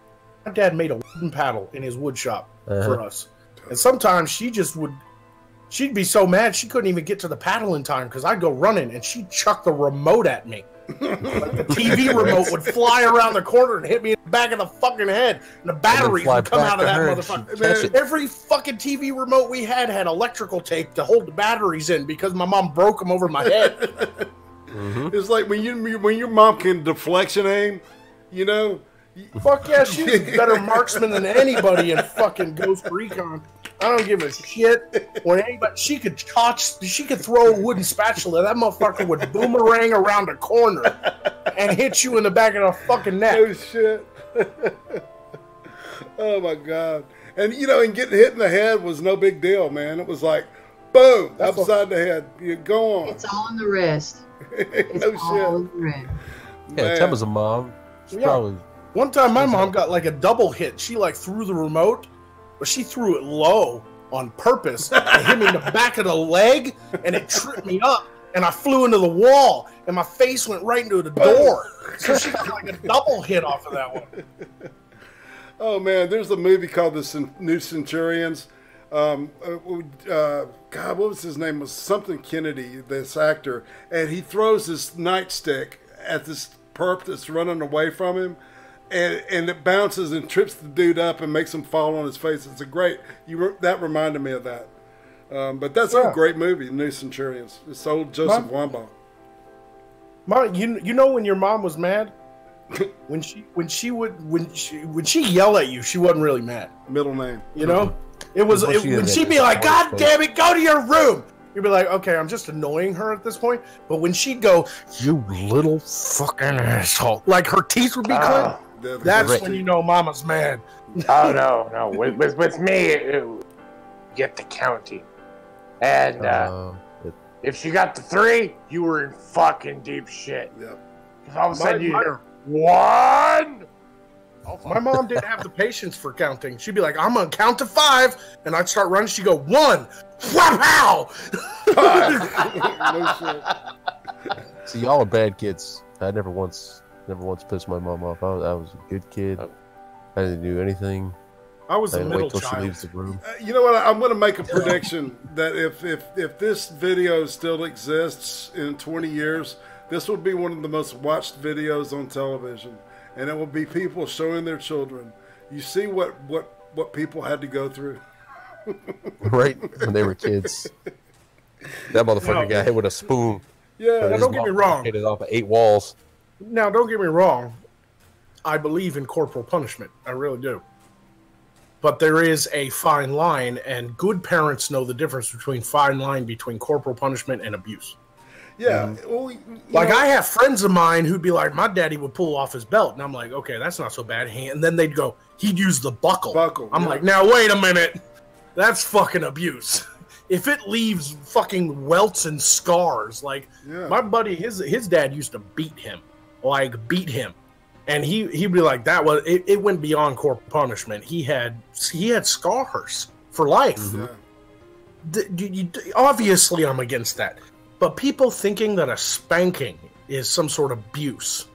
My dad made a wooden paddle in his wood shop for us. And sometimes she'd be so mad she couldn't even get to the paddle in time because I'd go running and she'd chuck the remote at me. Like the TV remote would fly around the corner and hit me in the back of the fucking head. And the batteries would come out of that motherfucker. Every fucking TV remote we had electrical tape to hold the batteries in because my mom broke them over my head. Mm-hmm. It's like when your mom can deflection aim, you know. Fuck yeah, she's a better marksman than anybody in fucking Ghost Recon. I don't give a shit. When anybody, she could throw a wooden spatula. That motherfucker would boomerang around a corner and hit you in the back of the fucking neck. Oh shit! Oh my god! And you know, and getting hit in the head was no big deal, man. It was like, boom, upside the head. You go on. It's all in the wrist. It's no all shit. in the wrist. Yeah, Tim was a mom. Probably. One time my mom got like a double hit. She like threw the remote, but she threw it low on purpose and hit me in the back of the leg, and it tripped me up, and I flew into the wall, and my face went right into the door. So she got like a double hit off of that one. Oh man, there's a movie called The New Centurions. God, what was his name? It was something Kennedy, this actor, and he throws his nightstick at this perp that's running away from him. And it bounces and trips the dude up and makes him fall on his face. It's a great. That reminded me of that. But that's a great movie, New Centurions. It's old Joseph Wambaugh. You know when your mom was mad, when she yell at you, she wasn't really mad. Middle name, you know, when she'd be like, "God damn it, go to your room." You'd be like, okay, I'm just annoying her at this point. But when she'd go, "You little fucking asshole," like her teeth would be clenched. That's when you know mama's mad. Oh no. With me, get the counting. And if she got the 3, you were in fucking deep shit. Yep. Because all of a sudden you hear 1. My mom didn't have the patience for counting. She'd be like, "I'm gonna count to 5," and I'd start running. She'd go 1. Wow! No shit. See, y'all are bad kids. I never once pissed my mom off. I was a good kid. I didn't do anything. I was a middle wait till child. she leaves the room. You know what? I'm going to make a prediction that if this video still exists in 20 years, this will be one of the most watched videos on television, and it will be people showing their children. You see what people had to go through. Right when they were kids. That motherfucker got hit with a spoon. Yeah, now don't get me wrong. Hit it off of 8 walls. Now, don't get me wrong. I believe in corporal punishment. I really do. But there is a fine line, and good parents know the difference between corporal punishment and abuse. Yeah. Well, I have friends of mine who'd be like, my daddy would pull off his belt. And I'm like, okay, that's not so bad. And then they'd go, he'd use the buckle. I'm like, now, wait a minute. That's fucking abuse. If it leaves fucking welts and scars, like my buddy, his dad used to beat him. And he'd be like, that was it went beyond corporal punishment. He had scars for life. Mm-hmm. Obviously, I'm against that. But people thinking that a spanking is some sort of abuse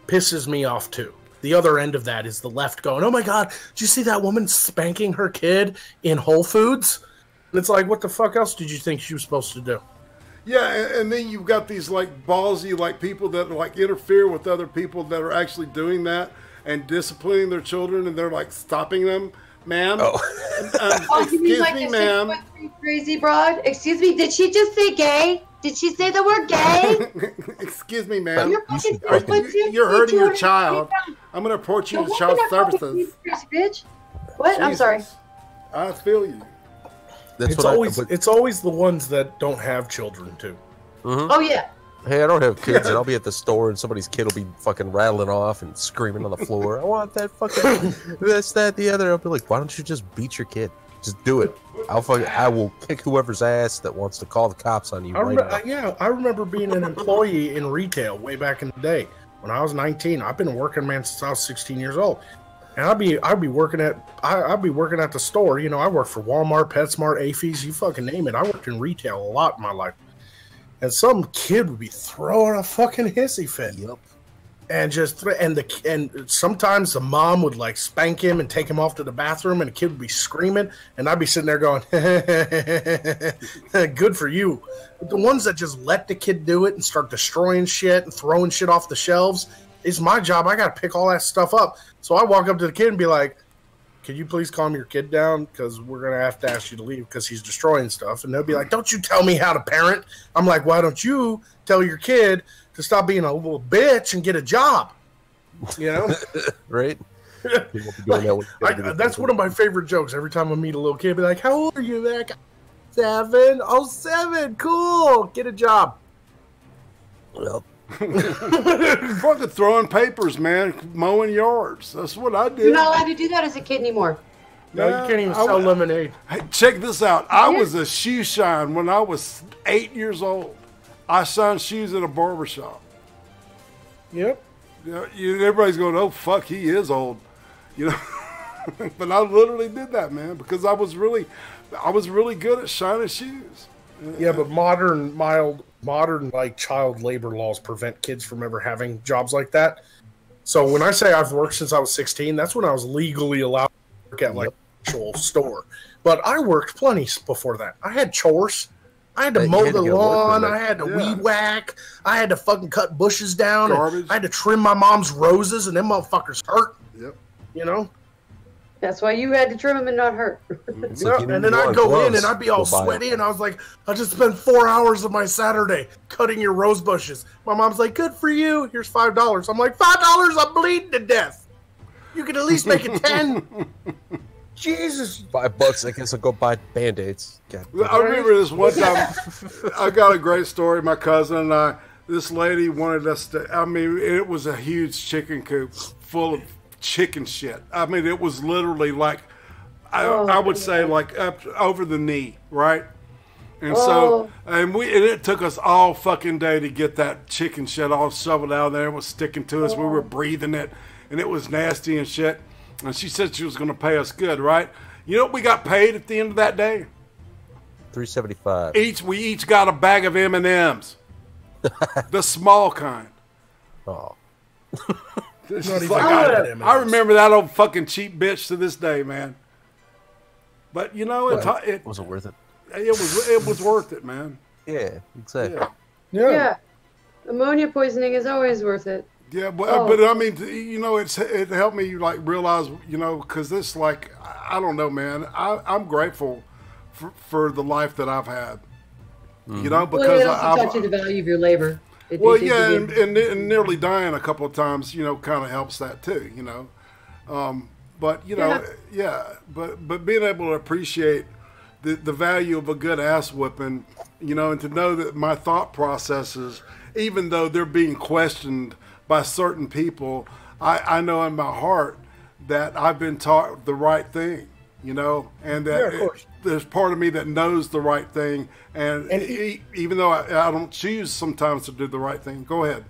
pisses me off too. The other end of that is the left going, "Oh my God, did you see that woman spanking her kid in Whole Foods?" And it's like, what the fuck else did you think she was supposed to do? Yeah, and then you've got these like ballsy like people that like interfere with other people that are actually doing that, and disciplining their children, and they're like stopping them, ma'am. Excuse me, ma'am. Crazy broad. Excuse me. Did she just say gay? Did she say the word gay? Excuse me, ma'am. You're hurting your child. I'm going to report you to Child Services. Bitch. What? Jesus. I'm sorry. I feel you. It's always the ones that don't have children too. Mm-hmm. Oh yeah. Hey, I don't have kids, and I'll be at the store, and somebody's kid will be fucking rattling off and screaming on the floor. I want that fucking this, that, the other. I'll be like, why don't you just beat your kid? Just do it. I will kick whoever's ass that wants to call the cops on you. I remember being an employee in retail way back in the day when I was 19. I've been working, man, since I was 16 years old. And I'd be working at the store. You know, I worked for Walmart, PetSmart, AFES, you fucking name it. I worked in retail a lot in my life. And some kid would be throwing a fucking hissy fit. Yep. And and sometimes the mom would like spank him and take him off to the bathroom, and the kid would be screaming, and I'd be sitting there going, "Good for you." But the ones that just let the kid do it and start destroying shit and throwing shit off the shelves, it's my job. I got to pick all that stuff up. So I walk up to the kid and be like, "Can you please calm your kid down? Because we're going to have to ask you to leave because he's destroying stuff." And they'll be like, "Don't you tell me how to parent." I'm like, "Why don't you tell your kid to stop being a little bitch and get a job?" You know? Right? That's one of my favorite jokes. Every time I meet a little kid, I'll be like, "How old are you, man?" 7. Oh, 7. Cool. Get a job. Well. Fucking throwing papers, man. Mowing yards. That's what I did. You're not allowed to do that as a kid anymore. No, you can't even sell lemonade. Hey, check this out. I was a shoe shine when I was 8 years old. I shined shoes at a barbershop. Yep. Everybody's going, "Oh, fuck, he is old." You know? But I literally did that, man, because I was really good at shining shoes. Yeah, but modern like child labor laws prevent kids from ever having jobs like that. So when I say I've worked since I was 16, that's when I was legally allowed to work at like an actual store. But I worked plenty before that. I had chores. I had to mow the lawn. I had to weed whack. I had to fucking cut bushes down. And I had to trim my mom's roses, and them motherfuckers hurt. Yep. You know? That's why you had to trim them and not hurt. Like and then I'd go in and I'd be all sweaty, and I was like, "I just spent 4 hours of my Saturday cutting your rose bushes." My mom's like, "Good for you. Here's $5." I'm like, $5? I'm bleeding to death. You can at least make it 10. Jesus. $5. I guess I'll go buy Band-Aids. I remember this one time. I got a great story. My cousin and I, this lady wanted us to, I mean, it was a huge chicken coop full of chicken shit. I mean, it was literally like, I would say like up over the knee, right? And so, and it took us all fucking day to get that chicken shit all shoveled out there. It was sticking to us. We were breathing it, and it was nasty and shit. And she said she was going to pay us good, right? You know what we got paid at the end of that day? $3.75. We each got a bag of M&Ms, the small kind. Oh. I remember that old fucking cheap bitch to this day, man. But you know, it wasn't worth it. It was worth it, man. Yeah, exactly. Yeah. Ammonia poisoning is always worth it. Yeah, but I mean, you know, it helped me like realize, you know, because this, like, I don't know, man. I'm grateful for the life that I've had. Mm-hmm. You know, because it also taught you the value of your labor. And nearly dying a couple of times, you know, kind of helps that too. You know, but you know, but being able to appreciate the value of a good ass whipping, you know, and to know that my thought processes, even though they're being questioned by certain people, I know in my heart that I've been taught the right thing, you know, and that there's part of me that knows the right thing, and even though I don't choose sometimes to do the right thing. Go ahead.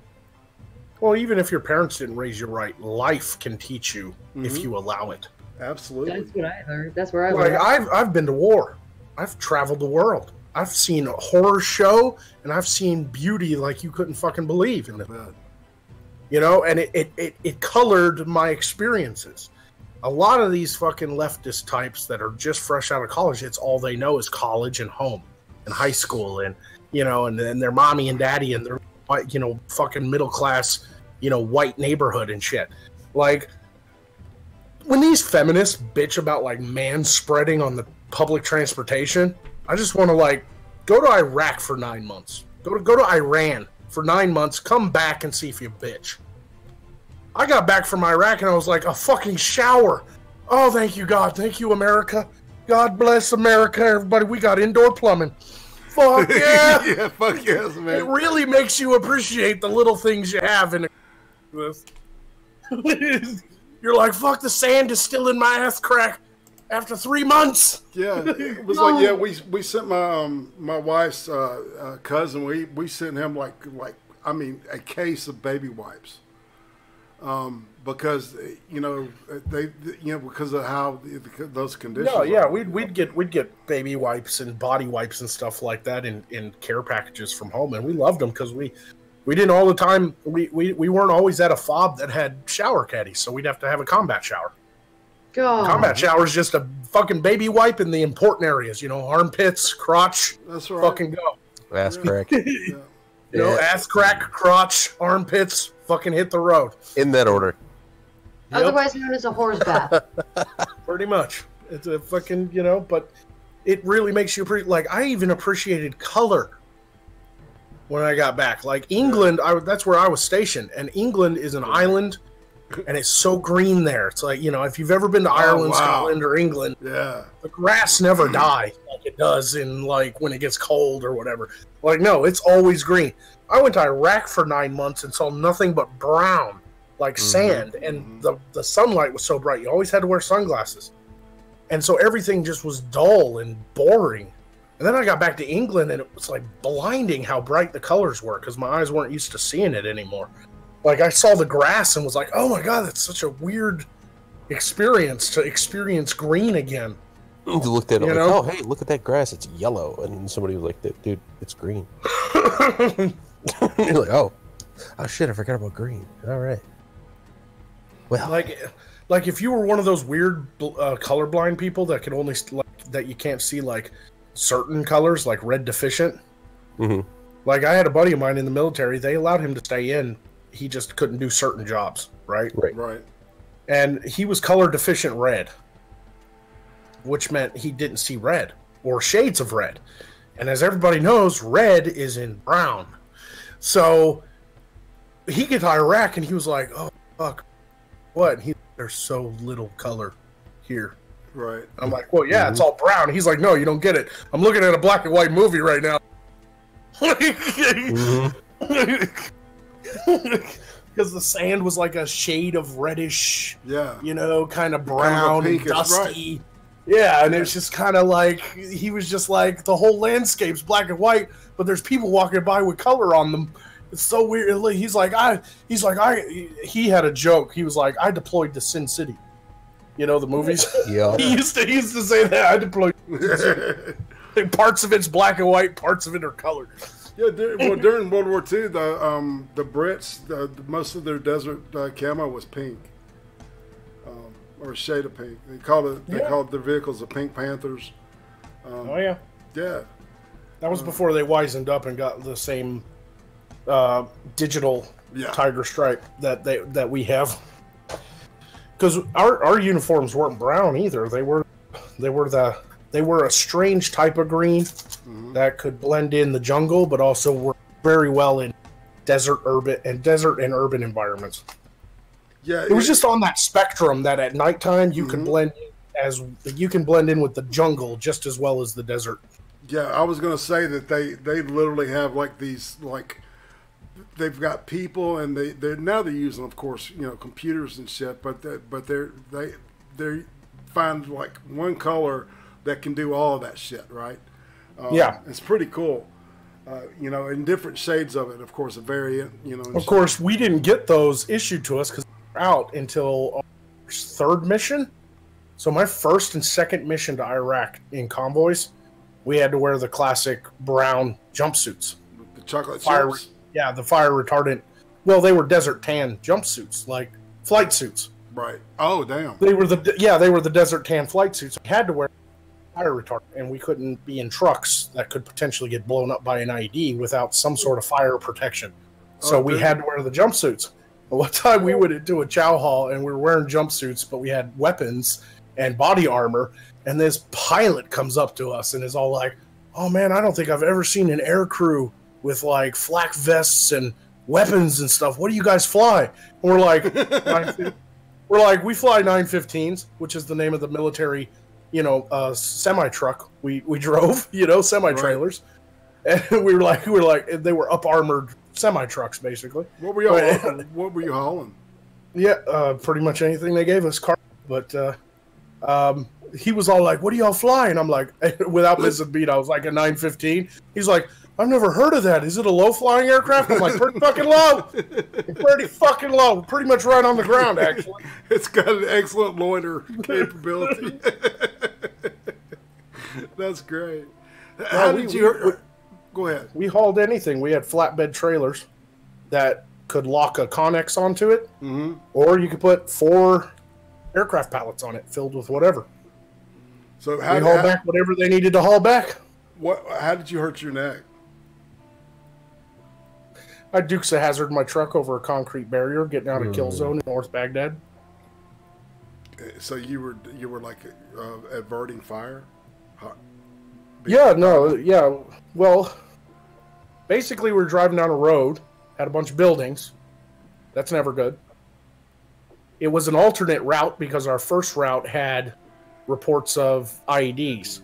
Well, even if your parents didn't raise you right, life can teach you if you allow it. Absolutely. That's what I learned. That's where I learned. Like I've been to war. I've traveled the world. I've seen a horror show, and I've seen beauty like you couldn't fucking believe in it. You know, and it colored my experiences. A lot of these fucking leftist types that are just fresh out of college, it's all they know is college and home and high school, and you know, and their mommy and daddy and their, you know, fucking middle class, you know, white neighborhood and shit. Like, when these feminists bitch about like man spreading on the public transportation, I just want to like go to Iraq for 9 months. Go to Iran for 9 months. Come back and see if you bitch. I got back from Iraq and I was like, a fucking shower. Oh, thank you, God. Thank you, America. God bless America, everybody. We got indoor plumbing. Fuck yeah. Yeah, fuck yes, man. It really makes you appreciate the little things you have in this. You're like, fuck, the sand is still in my ass crack after 3 months. Yeah, it was like, yeah, we sent my wife's cousin, we sent him like I mean, a case of baby wipes. Because because of how those conditions. No, yeah, we'd get baby wipes and body wipes and stuff like that in care packages from home, and we loved them because we didn't all the time. We weren't always at a fob that had shower caddies, so we'd have to have a combat shower. God. Combat shower is just a fucking baby wipe in the important areas, armpits, crotch. That's right. Fucking go. Ass crack. Ass crack, crotch, armpits. Fucking hit the road. In that order. Otherwise known as a horse bath. Pretty much. It's a fucking, but it really makes you appreciate, like, I even appreciated color when I got back. Like, England, that's where I was stationed, and England is an island, and it's so green there. It's like, if you've ever been to Ireland, Scotland, or England, the grass never dies like it does in, like, when it gets cold or whatever. Like, no, it's always green. I went to Iraq for 9 months and saw nothing but brown, like sand, and the sunlight was so bright. You always had to wear sunglasses. And so everything just was dull and boring. And then I got back to England, and it was like blinding how bright the colors were because my eyes weren't used to seeing it anymore. Like, I saw the grass and was like, oh my God, that's such a weird experience to experience green again. You looked at it like, oh, hey, look at that grass. It's yellow. And somebody was like, dude, it's green. You're like, oh shit, I forgot about green. All right. Well, like if you were one of those weird colorblind people that can only that you can't see like certain colors, like red deficient. Like, I had a buddy of mine in the military. They allowed him to stay in. He just couldn't do certain jobs, right? Right. And he was color deficient red, which meant he didn't see red or shades of red. And as everybody knows, red is in brown. So he gets to Iraq and he was like, oh, fuck, what? There's so little color here. Right. I'm like, well, yeah, it's all brown. He's like, no, you don't get it. I'm looking at a black and white movie right now. Because the sand was like a shade of reddish, kind of brown, kind of dusty. Right. Yeah, and it's just kind of like, he was just like, the whole landscape's black and white, but there's people walking by with color on them. It's so weird. He had a joke. He was like, I deployed to Sin City. The movies? Yeah. He used to say that. I deployed to Sin City. Parts of it's black and white, parts of it are colored. Yeah, during World War II, the Brits, most of their desert camo was pink. Or a shade of pink. They called their vehicles the Pink Panthers. Yeah. That was before they wisened up and got the same digital tiger stripe that we have. Because our uniforms weren't brown either. They were a strange type of green that could blend in the jungle, but also work very well in desert and urban environments. Yeah, it was just on that spectrum that at nighttime you could blend in with the jungle just as well as the desert. Yeah, I was gonna say that they literally have like these, like, they've got people and they're using, of course, computers and shit, but they find like one color that can do all of that shit, right? It's pretty cool. In different shades of it, of course, a variant. Of course, we didn't get those issued to us because out until our third mission. So my first and second mission to Iraq in convoys, we had to wear the classic brown jumpsuits. The chocolate chips? Yeah, the fire retardant. Well, they were desert tan jumpsuits, like flight suits. Right. Oh, damn. They were the desert tan flight suits. We had to wear fire retardant, and we couldn't be in trucks that could potentially get blown up by an IED without some sort of fire protection. So we had to wear the jumpsuits. One time we went into a chow hall and we were wearing jumpsuits, but we had weapons and body armor. And this pilot comes up to us and is all like, "Oh man, I don't think I've ever seen an air crew with like flak vests and weapons and stuff. What do you guys fly?" And we're like, we fly 915s, which is the name of the military, semi truck we drove, semi trailers. Right. And we were like, they were up armored semi trucks basically. What were you hauling? Yeah, pretty much anything they gave us. But he was all like, "What do y'all fly?" And I'm like, without missing a beat, I was like, "A 915." He's like, "I've never heard of that. Is it a low-flying aircraft?" I'm like, "Pretty fucking low. Pretty fucking low. Pretty much right on the ground, actually." It's got an excellent loiter capability. That's great. How did you... Go ahead. We hauled anything. We had flatbed trailers that could lock a Connex onto it, or you could put 4 aircraft pallets on it filled with whatever. So we hauled back whatever they needed to haul back. How did you hurt your neck? I Dukes of Hazzard my truck over a concrete barrier getting out of kill zone in North Baghdad. So you were like averting fire? Well, basically we were driving down a road, had a bunch of buildings. That's never good. It was an alternate route because our first route had reports of IEDs.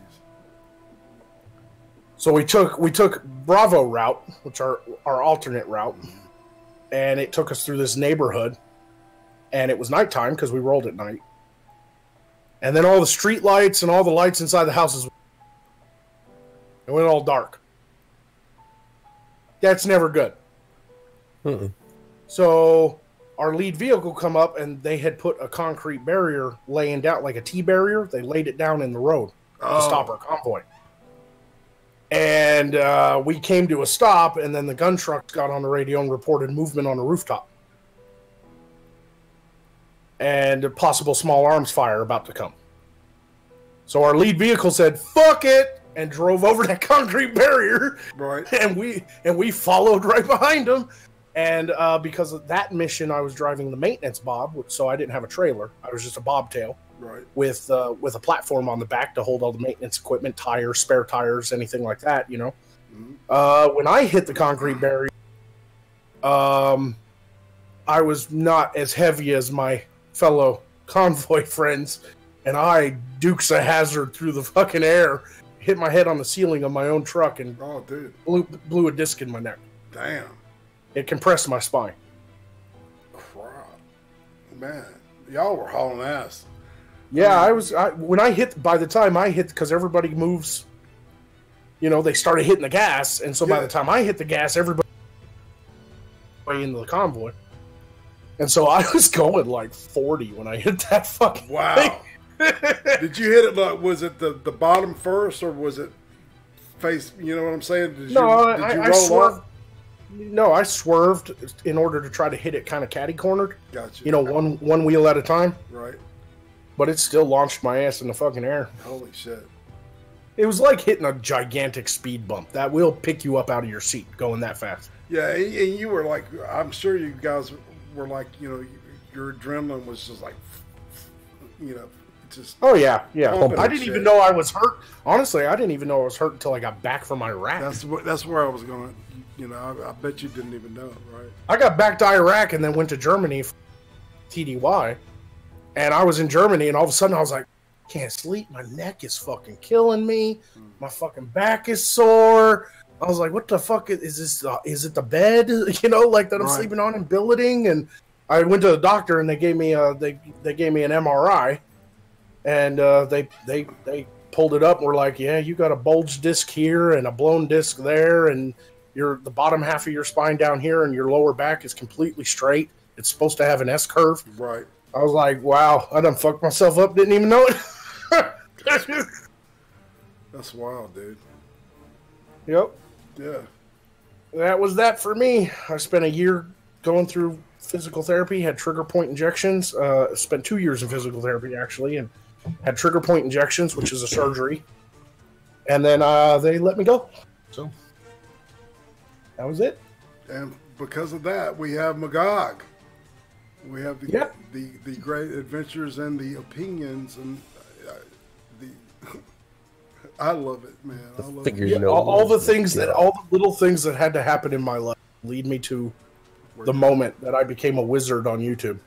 So we took Bravo route, which are our alternate route, and it took us through this neighborhood, and it was nighttime because we rolled at night. And then all the street lights and all the lights inside the houses, it went all dark. That's never good. So our lead vehicle come up, and they had put a concrete barrier laying down, like a T-barrier. They laid it down in the road to stop our convoy. And we came to a stop, and then the gun trucks got on the radio and reported movement on the rooftop. And a possible small arms fire about to come. So our lead vehicle said, "Fuck it!" and drove over that concrete barrier. Right. And we followed right behind them. And because of that mission, I was driving the maintenance bob, so I didn't have a trailer. I was just a bobtail. Right. With a platform on the back to hold all the maintenance equipment, tires, spare tires, anything like that, When I hit the concrete barrier, I was not as heavy as my fellow convoy friends, and I Dukes of Hazzard through the fucking air, hit my head on the ceiling of my own truck, and blew a disc in my neck. Damn. It compressed my spine. Crap. Man, y'all were hauling ass. Yeah, by the time I hit, because everybody moves, they started hitting the gas, and so by the time I hit the gas, everybody way into the convoy. And so I was going like 40 when I hit that fucking thing. Did you hit it like, was it the bottom first, or was it face, you know what I'm saying? Did you roll up? No, I swerved in order to try to hit it kind of catty-cornered. Gotcha. One wheel at a time. Right. But it still launched my ass in the fucking air. Holy shit. It was like hitting a gigantic speed bump. That will pick you up out of your seat going that fast. Yeah, and you were like, I'm sure you guys were like, your adrenaline was just like, just... Oh, yeah. I didn't even know I was hurt. Honestly, I didn't even know I was hurt until I got back from Iraq. That's where I was going. I bet you didn't even know, right? I got back to Iraq and then went to Germany for TDY. And I was in Germany, and all of a sudden I was like, can't sleep. My neck is fucking killing me. My fucking back is sore. I was like, what the fuck is this? Is it the bed, that I'm sleeping on in billeting? And I went to the doctor, and they gave me they gave me an MRI, and they pulled it up, and were like, yeah, you got a bulged disc here and a blown disc there, and the bottom half of your spine down here and your lower back is completely straight. It's supposed to have an S curve. Right. I was like, wow, I done fucked myself up, didn't even know it. That's wild, dude. Yep. Yeah. That was that for me. I spent a year going through physical therapy, had trigger point injections. Spent 2 years in physical therapy, actually, and had trigger point injections, which is a surgery. And then they let me go. So that was it. And because of that, we have Magog. We have the great adventures and the opinions and the. I love it, man. I love it. All the things all the little things that had to happen in my life lead me to the moment that I became a wizard on YouTube.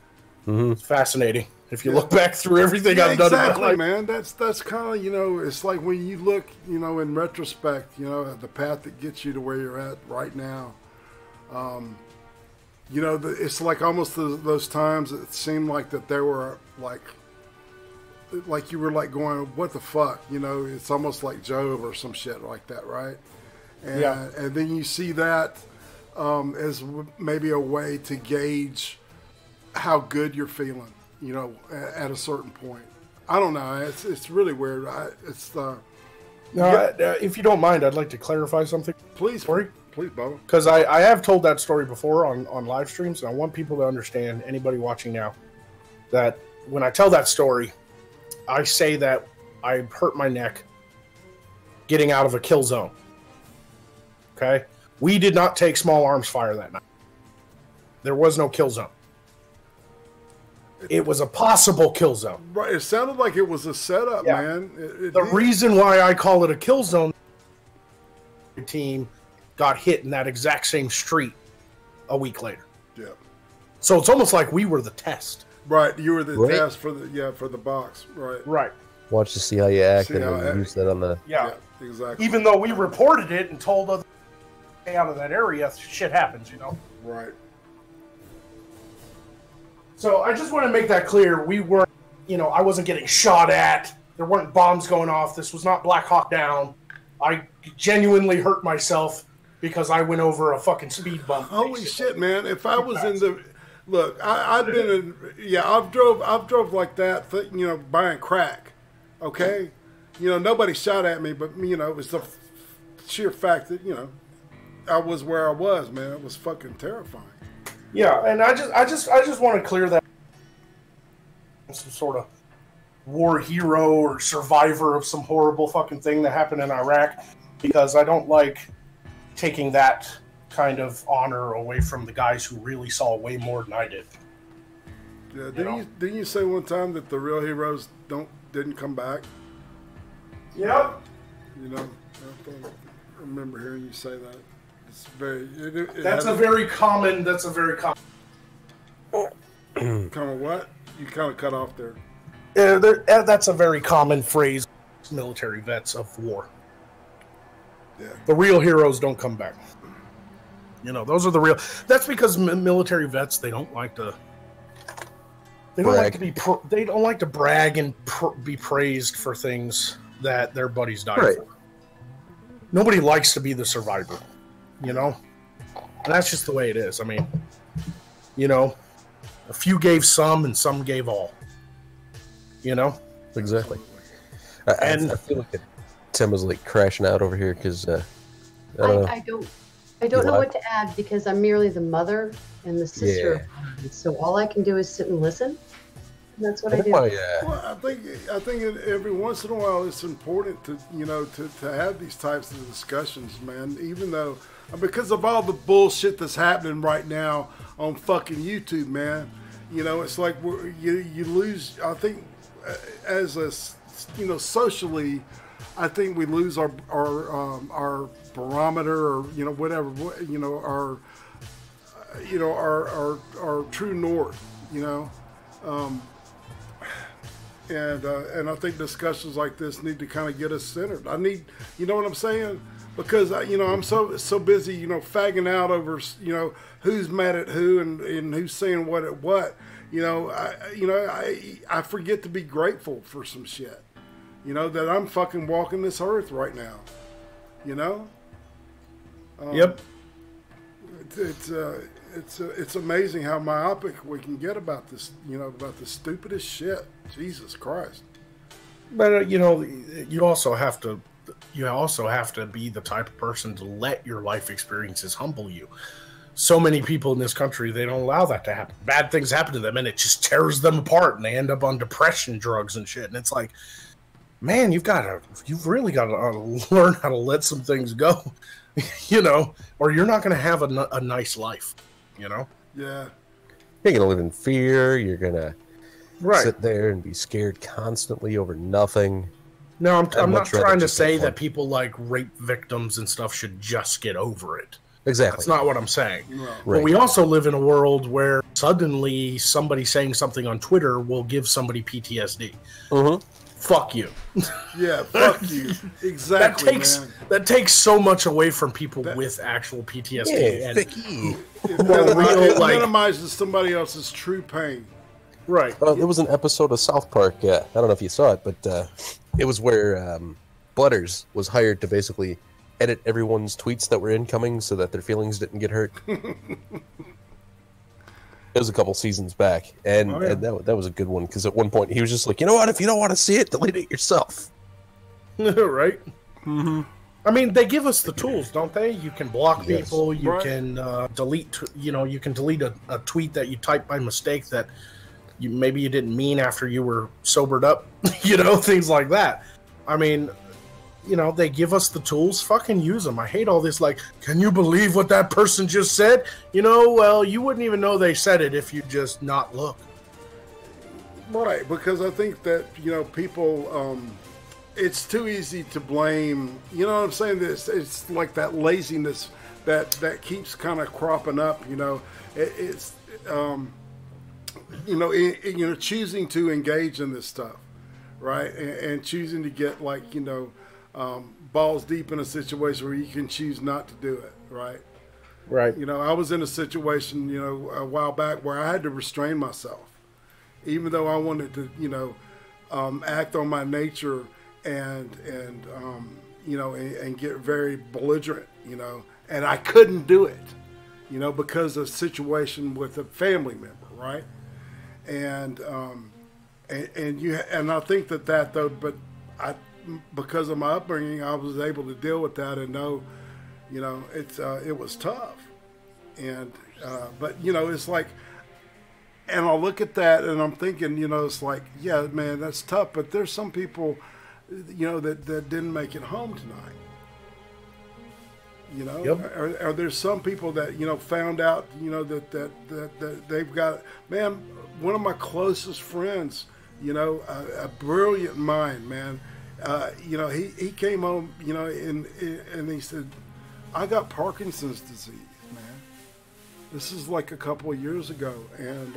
Mm-hmm. It's fascinating. If you look back through everything I've done in my life. Man. That's kind of, you know, it's like when you look, you know, in retrospect, you know, at the path that gets you to where you're at right now. You know, it's like almost those times it seemed like that there were like you were like going, what the fuck? You know, it's almost like Job or some shit like that, right? And, and then you see that as maybe a way to gauge how good you're feeling, you know, at a certain point. I don't know. It's really weird. If you don't mind, I'd like to clarify something. Please, Bubba. Because I have told that story before on live streams, and I want people to understand, anybody watching now, that when I tell that story, I say that I hurt my neck getting out of a kill zone. Okay? We did not take small arms fire that night. There was no kill zone. It was a possible kill zone. Right. It sounded like it was a setup, man. The reason why I call it a kill zone, the team got hit in that exact same street a week later. Yeah. So it's almost like we were the test. Right. You were the test for the box. Right. Right. Watch to see how you act and use that on the... Yeah, exactly. Even though we reported it and told others to stay out of that area, shit happens, you know? Right. So I just want to make that clear. We weren't, you know, I wasn't getting shot at. There weren't bombs going off. This was not Black Hawk Down. I genuinely hurt myself because I went over a fucking speed bump. Holy shit, man! If I was in the look, I've been in, I've drove like that, you know, buying crack. Okay, you know, nobody shot at me, but you know, it was the sheer fact that, you know, I was where I was, man. It was fucking terrifying. Yeah, and I just want to clear that some sort of war hero or survivor of some horrible fucking thing that happened in Iraq, because I don't like taking that kind of honor away from the guys who really saw way more than I did. Yeah, didn't you say one time that the real heroes didn't come back? Yep. You know, I remember hearing you say that. It's very. That's a very common. Kind of what? You kind of cut off there. That's a very common phrase. Military vets of war. Yeah. The real heroes don't come back. You know, those are the real. That's because military vets, they don't like to. They don't like to be. They don't like to brag and be praised for things that their buddies died for. Nobody likes to be the survivor. You know, and that's just the way it is. I mean, you know, a few gave some and some gave all. You know, exactly. I feel like Tim was like crashing out over here because I don't know what to add, because I'm merely the mother and the sister. Yeah. So all I can do is sit and listen. And that's what I do. Well, I think every once in a while it's important to, you know, to have these types of discussions, man. Even though, because of all the bullshit that's happening right now on fucking YouTube, man. You know, it's like you lose. I think as a, you know, socially, I think we lose our barometer, or, you know, whatever, you know, our true north, you know. And I think discussions like this need to kind of get us centered. You know what I'm saying? Because you know, I'm so busy, you know, fagging out over, you know, who's mad at who and who's saying what at what. You know, I forget to be grateful for some shit. You know, that I'm fucking walking this earth right now. You know. Yep. It's amazing how myopic we can get about this, you know, about the stupidest shit. Jesus Christ. But you know, you also have to be the type of person to let your life experiences humble you. So many people in this country, they don't allow that to happen. Bad things happen to them, and it just tears them apart, and they end up on depression drugs and shit. And it's like, man, you've really got to learn how to let some things go, you know, or you're not going to have a nice life, you know? Yeah. You're going to live in fear. You're going to sit there and be scared constantly over nothing. No, I'm not trying to say that people like rape victims and stuff should just get over it. Exactly. That's not what I'm saying. No. Right. But we also live in a world where suddenly somebody saying something on Twitter will give somebody PTSD. Mm-hmm. Fuck you. Yeah, fuck you. Exactly. That takes so much away from people with actual PTSD. Yeah, and it minimizes somebody else's true pain. Right. There was an episode of South Park. I don't know if you saw it, but it was where Butters was hired to basically edit everyone's tweets that were incoming so that their feelings didn't get hurt. It was a couple seasons back, and that was a good one, because at one point he was just like, you know what, if you don't want to see it, delete it yourself. Right? Mm-hmm. I mean, they give us the tools, don't they? You can block people, you can delete, you can delete a tweet that you typed by mistake that maybe you didn't mean after you were sobered up, things like that. I mean, they give us the tools, fucking use them. I hate all this, like, can you believe what that person just said? Well, you wouldn't even know they said it if you just not look. Right, because I think that, people, it's too easy to blame, you know what I'm saying? It's like that laziness that keeps kind of cropping up, it's, choosing to engage in this stuff, right? And choosing to get, like, balls deep in a situation where you can choose not to do it, right? Right. I was in a situation, a while back where I had to restrain myself, even though I wanted to, act on my nature and get very belligerent, and I couldn't do it, because of a situation with a family member, right? And I think that though, but because of my upbringing, I was able to deal with that and know, it was tough. And, but, it's like, and I look at that and I'm thinking, it's like, yeah, man, that's tough. But there's some people, that didn't make it home tonight. Yep. Or there's some people that, found out, that they've got, man, one of my closest friends, a brilliant mind, man. He came home, and he said, I got Parkinson's disease, man. This is like a couple of years ago. And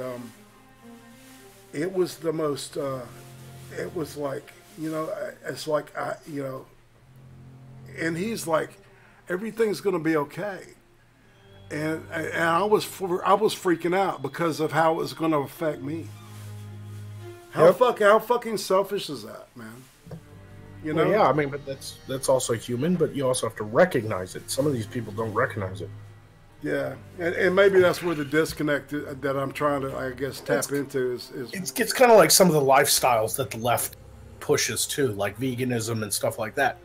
it was the most, it was like, it's like, and he's like, everything's going to be okay. And I was freaking out because of how it was going to affect me. How fucking selfish is that, man? Well, yeah, I mean, but that's also human, but you also have to recognize it. Some of these people don't recognize it. Yeah, and maybe that's where the disconnect that I'm trying to, I guess, tap into is... It's kind of like some of the lifestyles that the left pushes, too, like veganism and stuff like that.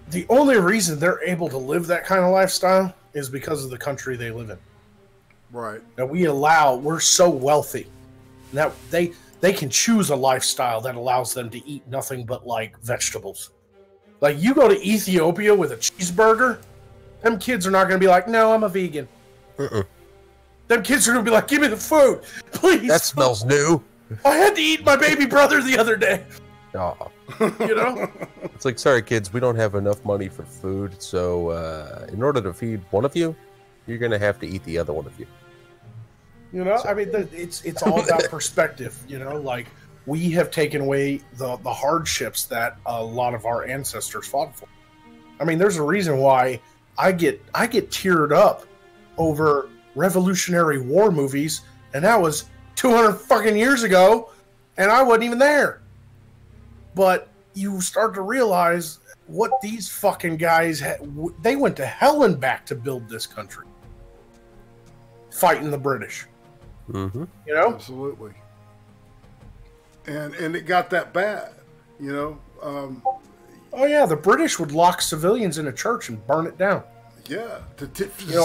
The only reason they're able to live that kind of lifestyle is because of the country they live in. Right. Now, we're so wealthy. Now, they can choose a lifestyle that allows them to eat nothing but, like, vegetables. Like, you go to Ethiopia with a cheeseburger, them kids are not going to be like, no, I'm a vegan. Them kids are going to be like, give me the food, please. That smells new. I had to eat my baby brother the other day. Oh. It's like, sorry, kids, we don't have enough money for food, so in order to feed one of you, you're going to have to eat the other one of you. I mean, it's all about perspective, like, we have taken away the hardships that a lot of our ancestors fought for. I mean, there's a reason why I get teared up over Revolutionary War movies, and that was 200 fucking years ago, and I wasn't even there. But you start to realize what these fucking guys they went to hell and back to build this country, fighting the British. Mm-hmm. Absolutely. And it got that bad, oh yeah, the British would lock civilians in a church and burn it down. Yeah, to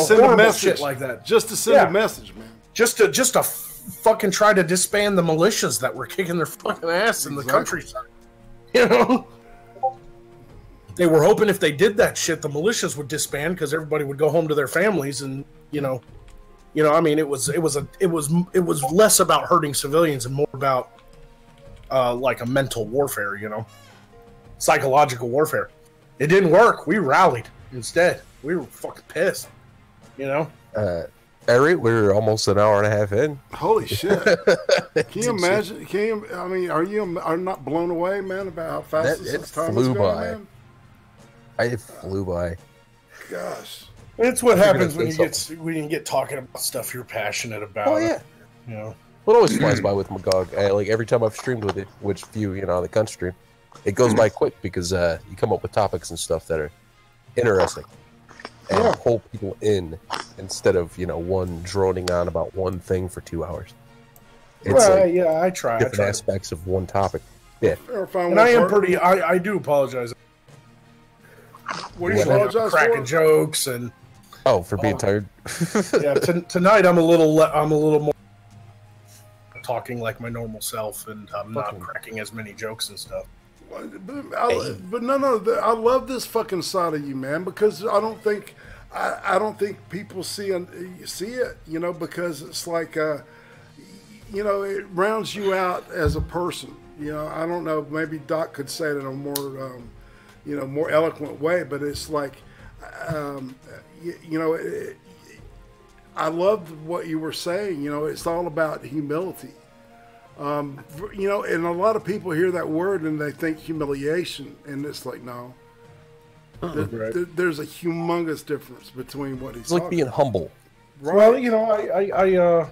send a message shit like that. Just to send a message, man. Just to fucking try to disband the militias that were kicking their fucking ass in the countryside. They were hoping if they did that shit, the militias would disband because everybody would go home to their families and You know, I mean, it was less about hurting civilians and more about like a mental warfare. You know, psychological warfare. It didn't work. We rallied instead. We were fucking pissed. You know. Eric, we're almost an hour and a half in. Holy shit! Can you imagine? I mean, are you not blown away, man, about how fast this time is going, man? It flew by. Gosh. It's what happens when you get talking about stuff you're passionate about. Oh yeah. You know. It always flies by with Magog. Like every time I've streamed with it, which few, you know, the country stream, it goes by quick because you come up with topics and stuff that are interesting and pull people in instead of, you know, one droning on about one thing for 2 hours. It's I try. Different aspects of one topic. Yeah. And I am pretty. I do apologize. What do you apologize cracking for? Jokes and. Oh, for being tired. Yeah, tonight I'm a little more talking like my normal self, and I'm not cracking as many jokes and stuff. But no, I love this fucking side of you, man, because I don't think people see it, you know, because it's like, you know, it rounds you out as a person. You know, I don't know, maybe Doc could say it in a more, you know, more eloquent way, but it's like, you know, I loved what you were saying. You know, it's all about humility. You know, and a lot of people hear that word and they think humiliation, and it's like, no. There's a humongous difference between what he's it's like being humble. Right. Well, you know,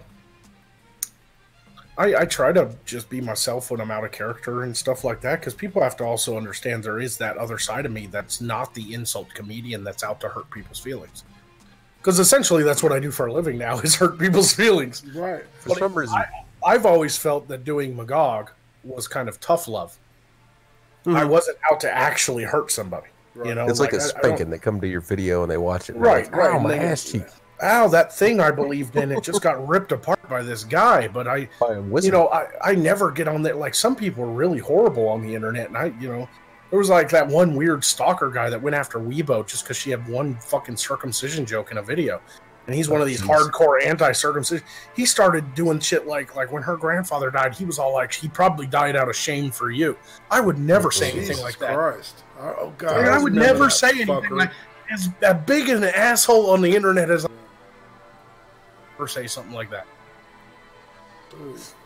I try to just be myself when I'm out of character and stuff like that, because people have to also understand there is that other side of me that's not the insult comedian that's out to hurt people's feelings. Because essentially that's what I do for a living now, is hurt people's feelings. Right. For some reason. I've always felt that doing Magog was kind of tough love. I wasn't out to actually hurt somebody. Right. You know, it's like a spanking. They come to your video and they watch it. Right, like, oh, my ass cheek. Ow, that thing I believed in, it just got ripped apart by this guy. But you know, I never get on that. Like, some people are really horrible on the internet. And you know, there was like that one weird stalker guy that went after Weibo just because she had one fucking circumcision joke in a video. And he's one of these hardcore anti-circumcision. He started doing shit like when her grandfather died, he was all like, he probably died out of shame for you. I would never say anything like that. Christ. Oh, God. I would never say anything like, as big an asshole on the internet as I ever say something like that.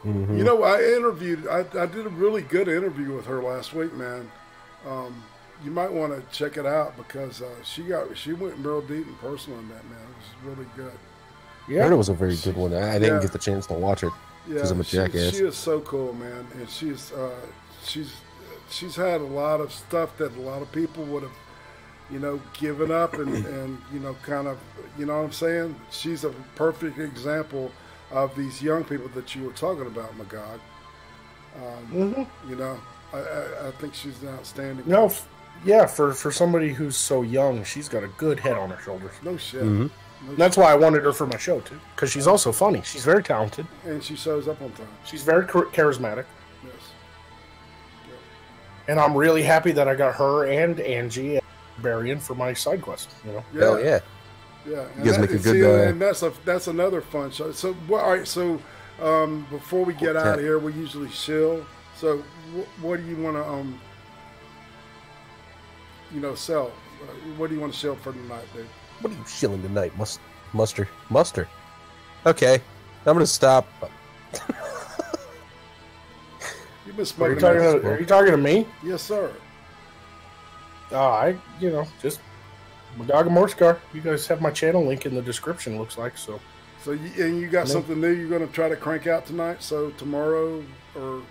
You know, I did a really good interview with her last week, man. You might want to check it out because she went real deep and personal in that, man. It was really good. Yeah, I heard it was a very good one. I didn't get the chance to watch it because I'm a jackass. She is so cool, man, and she's had a lot of stuff that a lot of people would have, you know, given up and you know, kind of, you know what I'm saying? She's a perfect example of these young people that you were talking about, Magog. You know, I think she's an outstanding. No. Yeah, for somebody who's so young, she's got a good head on her shoulders. No shit. That's why I wanted her for my show, too. Because she's also funny. She's very talented. And she shows up on time. She's very charismatic. Yes. Yep. And I'm really happy that I got her and Angie and Barian for my side quest, you know? Yeah. Hell yeah. Yeah. You guys make a good... and that's another fun show. So, well, all right, so before we get out of here, we usually chill. So what do you want to... you know, sell. What do you want to sell for tonight, dude? What are you shilling tonight? Muster. Okay, I'm gonna stop. You've been smoking. Are you talking to me? Yes, sir. You know, just Magog and Moreskar. You guys have my channel link in the description. Looks like so. So you got something new you're going to try to crank out tonight? So tomorrow or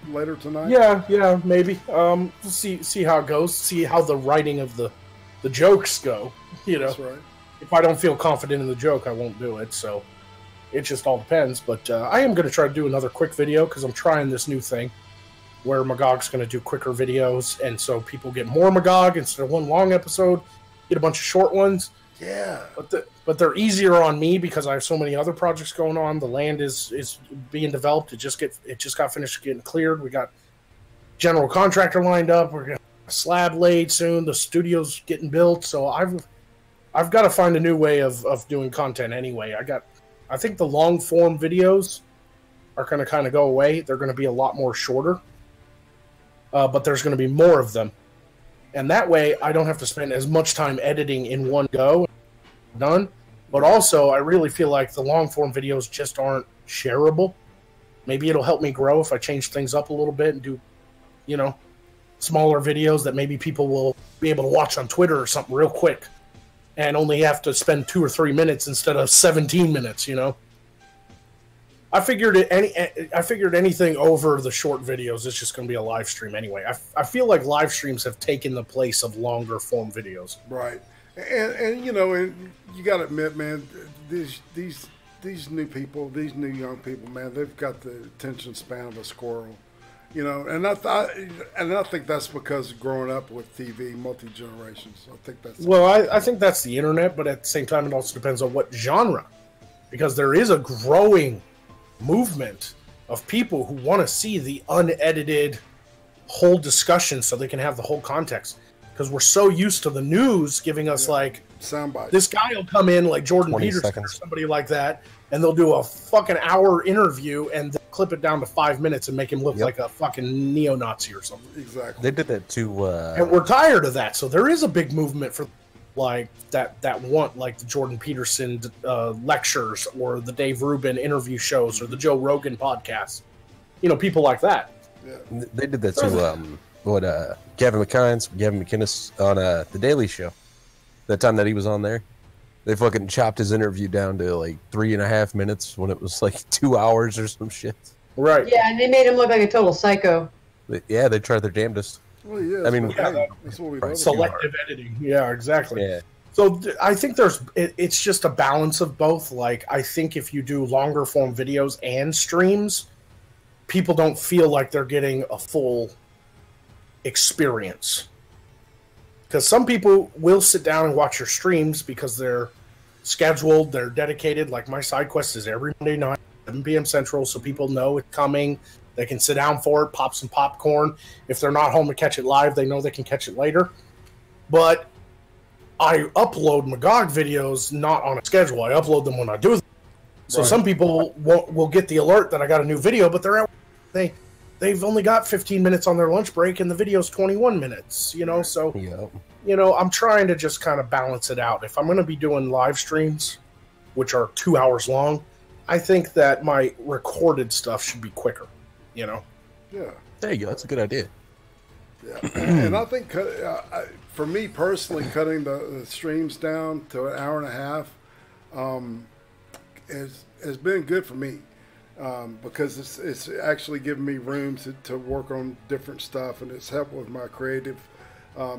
later tonight? Yeah, maybe. See how it goes. See how the writing of the jokes go. You know, that's right. If I don't feel confident in the joke, I won't do it. So it just all depends. But I am going to try to do another quick video because I'm trying this new thing where Magog's going to do quicker videos, and so people get more Magog instead of one long episode. Get a bunch of short ones. Yeah, but they're easier on me because I have so many other projects going on. The land is being developed. It just got finished getting cleared. We got general contractor lined up. We're gonna have a slab laid soon. The studio's getting built. So I've got to find a new way of doing content anyway. I got I think the long form videos are going to kind of go away. They're going to be a lot more shorter, but there's going to be more of them. And that way, I don't have to spend as much time editing in one go. Done. But also, I really feel like the long form videos just aren't shareable. Maybe it'll help me grow if I change things up a little bit and do, you know, smaller videos that maybe people will be able to watch on Twitter or something real quick and only have to spend 2 or 3 minutes instead of 17 minutes, you know? I figured anything over the short videos is just going to be a live stream anyway. I feel like live streams have taken the place of longer form videos. Right. And you know, and you got to admit, man, these new people, these new young people, man, they've got the attention span of a squirrel. You know, and I think that's because of growing up with TV, multi-generations. I think that's... Well, I think that's the internet, but at the same time, it also depends on what genre. Because there is a growing movement of people who want to see the unedited whole discussion so they can have the whole context. Because we're so used to the news giving us, like... soundbite. This guy will come in, like Jordan Peterson or somebody like that, and they'll do a fucking hour interview and they'll clip it down to 5 minutes and make him look like a fucking neo-Nazi or something. Exactly. They did that too. And we're tired of that. So there is a big movement for like that want like the Jordan Peterson lectures or the Dave Rubin interview shows or the Joe Rogan podcast. You know, people like that. Yeah. They did that too. Gavin McInnes on The Daily Show. That time that he was on there, they fucking chopped his interview down to like 3.5 minutes when it was like 2 hours or some shit. Right. Yeah, and they made him look like a total psycho. Yeah, they tried their damnedest. Well, yeah. I mean, that's what we love. Selective editing. Yeah, exactly. Yeah. So I think it's just a balance of both. Like, I think if you do longer form videos and streams, people don't feel like they're getting a full experience. Because some people will sit down and watch your streams because they're scheduled, they're dedicated. Like my side quest is every Monday night, 7 p.m. Central, so people know it's coming. They can sit down for it, pop some popcorn. If they're not home to catch it live, they know they can catch it later. But I upload Magog videos not on a schedule. I upload them when I do them. So some people will get the alert that I got a new video, but they've only got 15 minutes on their lunch break and the video's 21 minutes, you know? So, you know, I'm trying to just kind of balance it out. If I'm going to be doing live streams, which are 2 hours long, I think that my recorded stuff should be quicker, you know? Yeah. There you go. That's a good idea. Yeah. And I think for me personally, cutting the streams down to an hour and a half has been good for me. Because it's actually given me room to work on different stuff, and it's helped with my creative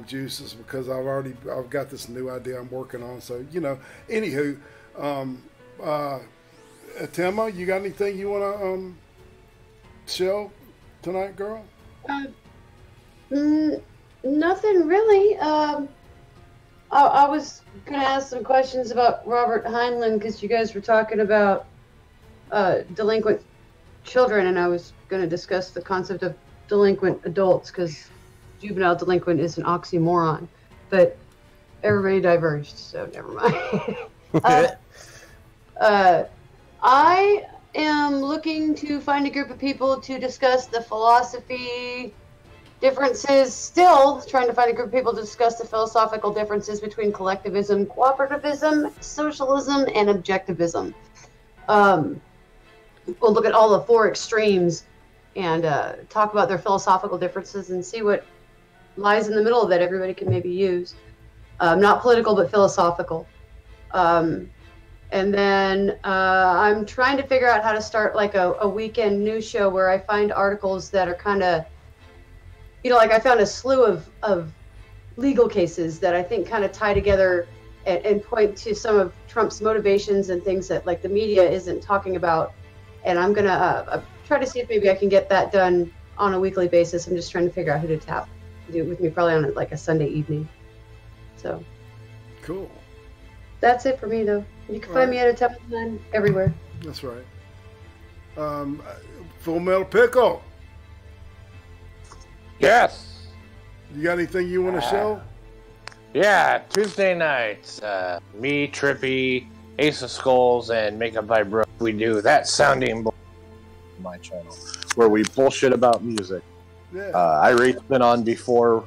juices because I've got this new idea I'm working on. So, you know, anywho, Tema, you got anything you want to show tonight, girl? Nothing really. I was going to ask some questions about Robert Heinlein because you guys were talking about delinquent children, and I was going to discuss the concept of delinquent adults because juvenile delinquent is an oxymoron, but everybody diverged, so never mind. I am looking to find a group of people to discuss the philosophy differences, still trying to find a group of people to discuss the philosophical differences between collectivism, cooperativism, socialism, and objectivism. We'll look at all the 4 extremes and talk about their philosophical differences and see what lies in the middle that everybody can maybe use. Not political, but philosophical. And then I'm trying to figure out how to start like a weekend news show where I find articles that are kind of, you know, like I found a slew of legal cases that I think kind of tie together and point to some of Trump's motivations and things that like the media isn't talking about. And I'm going to try to see if maybe I can get that done on a weekly basis. I'm just trying to figure out who to tap. Do it with me probably on like a Sunday evening. So. Cool. That's it for me, though. You can find me at a Temple everywhere. That's right. Full Metal Pickle. Yes. You got anything you want to show? Yeah, Tuesday nights. Me, Trippy, Ace of Skulls and Makeup by Brooke, we do That Sounding Bullshit on my channel, where we bullshit about music. Yeah. Irate's been on before.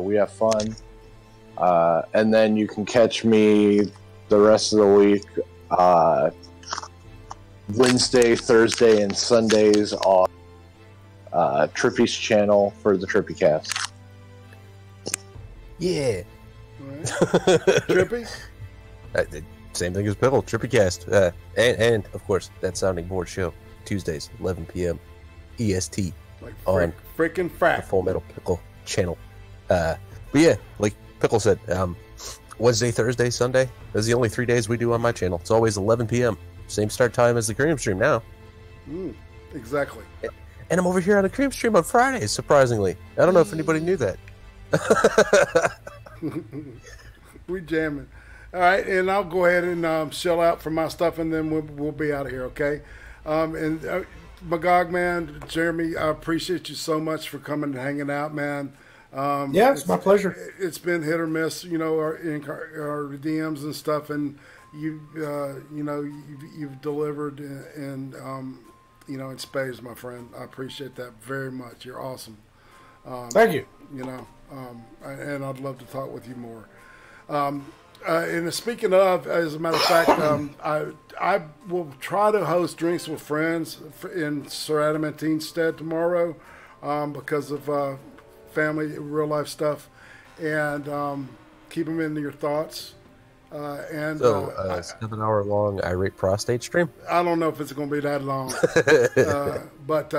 We have fun. And then you can catch me the rest of the week, Wednesday, Thursday, and Sundays on Trippy's channel for the Trippycast. Yeah. Right. Trippy? Same thing as Pickle, Trippycast. And, of course, That Sounding Board Show, Tuesdays, 11 p.m. EST. Like on freaking the frack. Full Metal Pickle channel. But yeah, like Pickle said, Wednesday, Thursday, Sunday, those are the only 3 days we do on my channel. It's always 11 p.m. Same start time as the Creem Stream now. Exactly. And I'm over here on the Creem Stream on Fridays, surprisingly. I don't know if anybody knew that. We jamming. All right, and I'll go ahead and shell out for my stuff, and then we'll be out of here, okay? Magog, man, Jeremy, I appreciate you so much for coming and hanging out, man. Yeah, it's my pleasure. It's been hit or miss, you know, our DMs and stuff, and you've delivered and you know, in spades, my friend. I appreciate that very much. You're awesome. Thank you. You know, and I'd love to talk with you more. And speaking of, as a matter of fact, I will try to host Drinks with Friends in Sir Adamantine stead tomorrow because of family, real life stuff, and keep them in your thoughts. And so, 7 hour long Irate Prostate stream? I don't know if it's going to be that long. But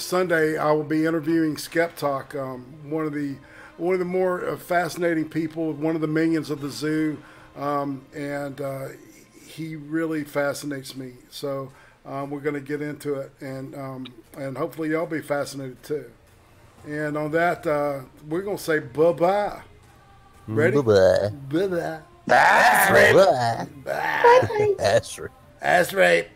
Sunday I will be interviewing Skep Talk, one of the more fascinating people, one of the minions of the zoo, and he really fascinates me. So we're going to get into it, and hopefully y'all be fascinated too. And on that, we're going to say bye-bye. Ready? Bye-bye. Bye-bye. That's right. Bye. That's right. That's right.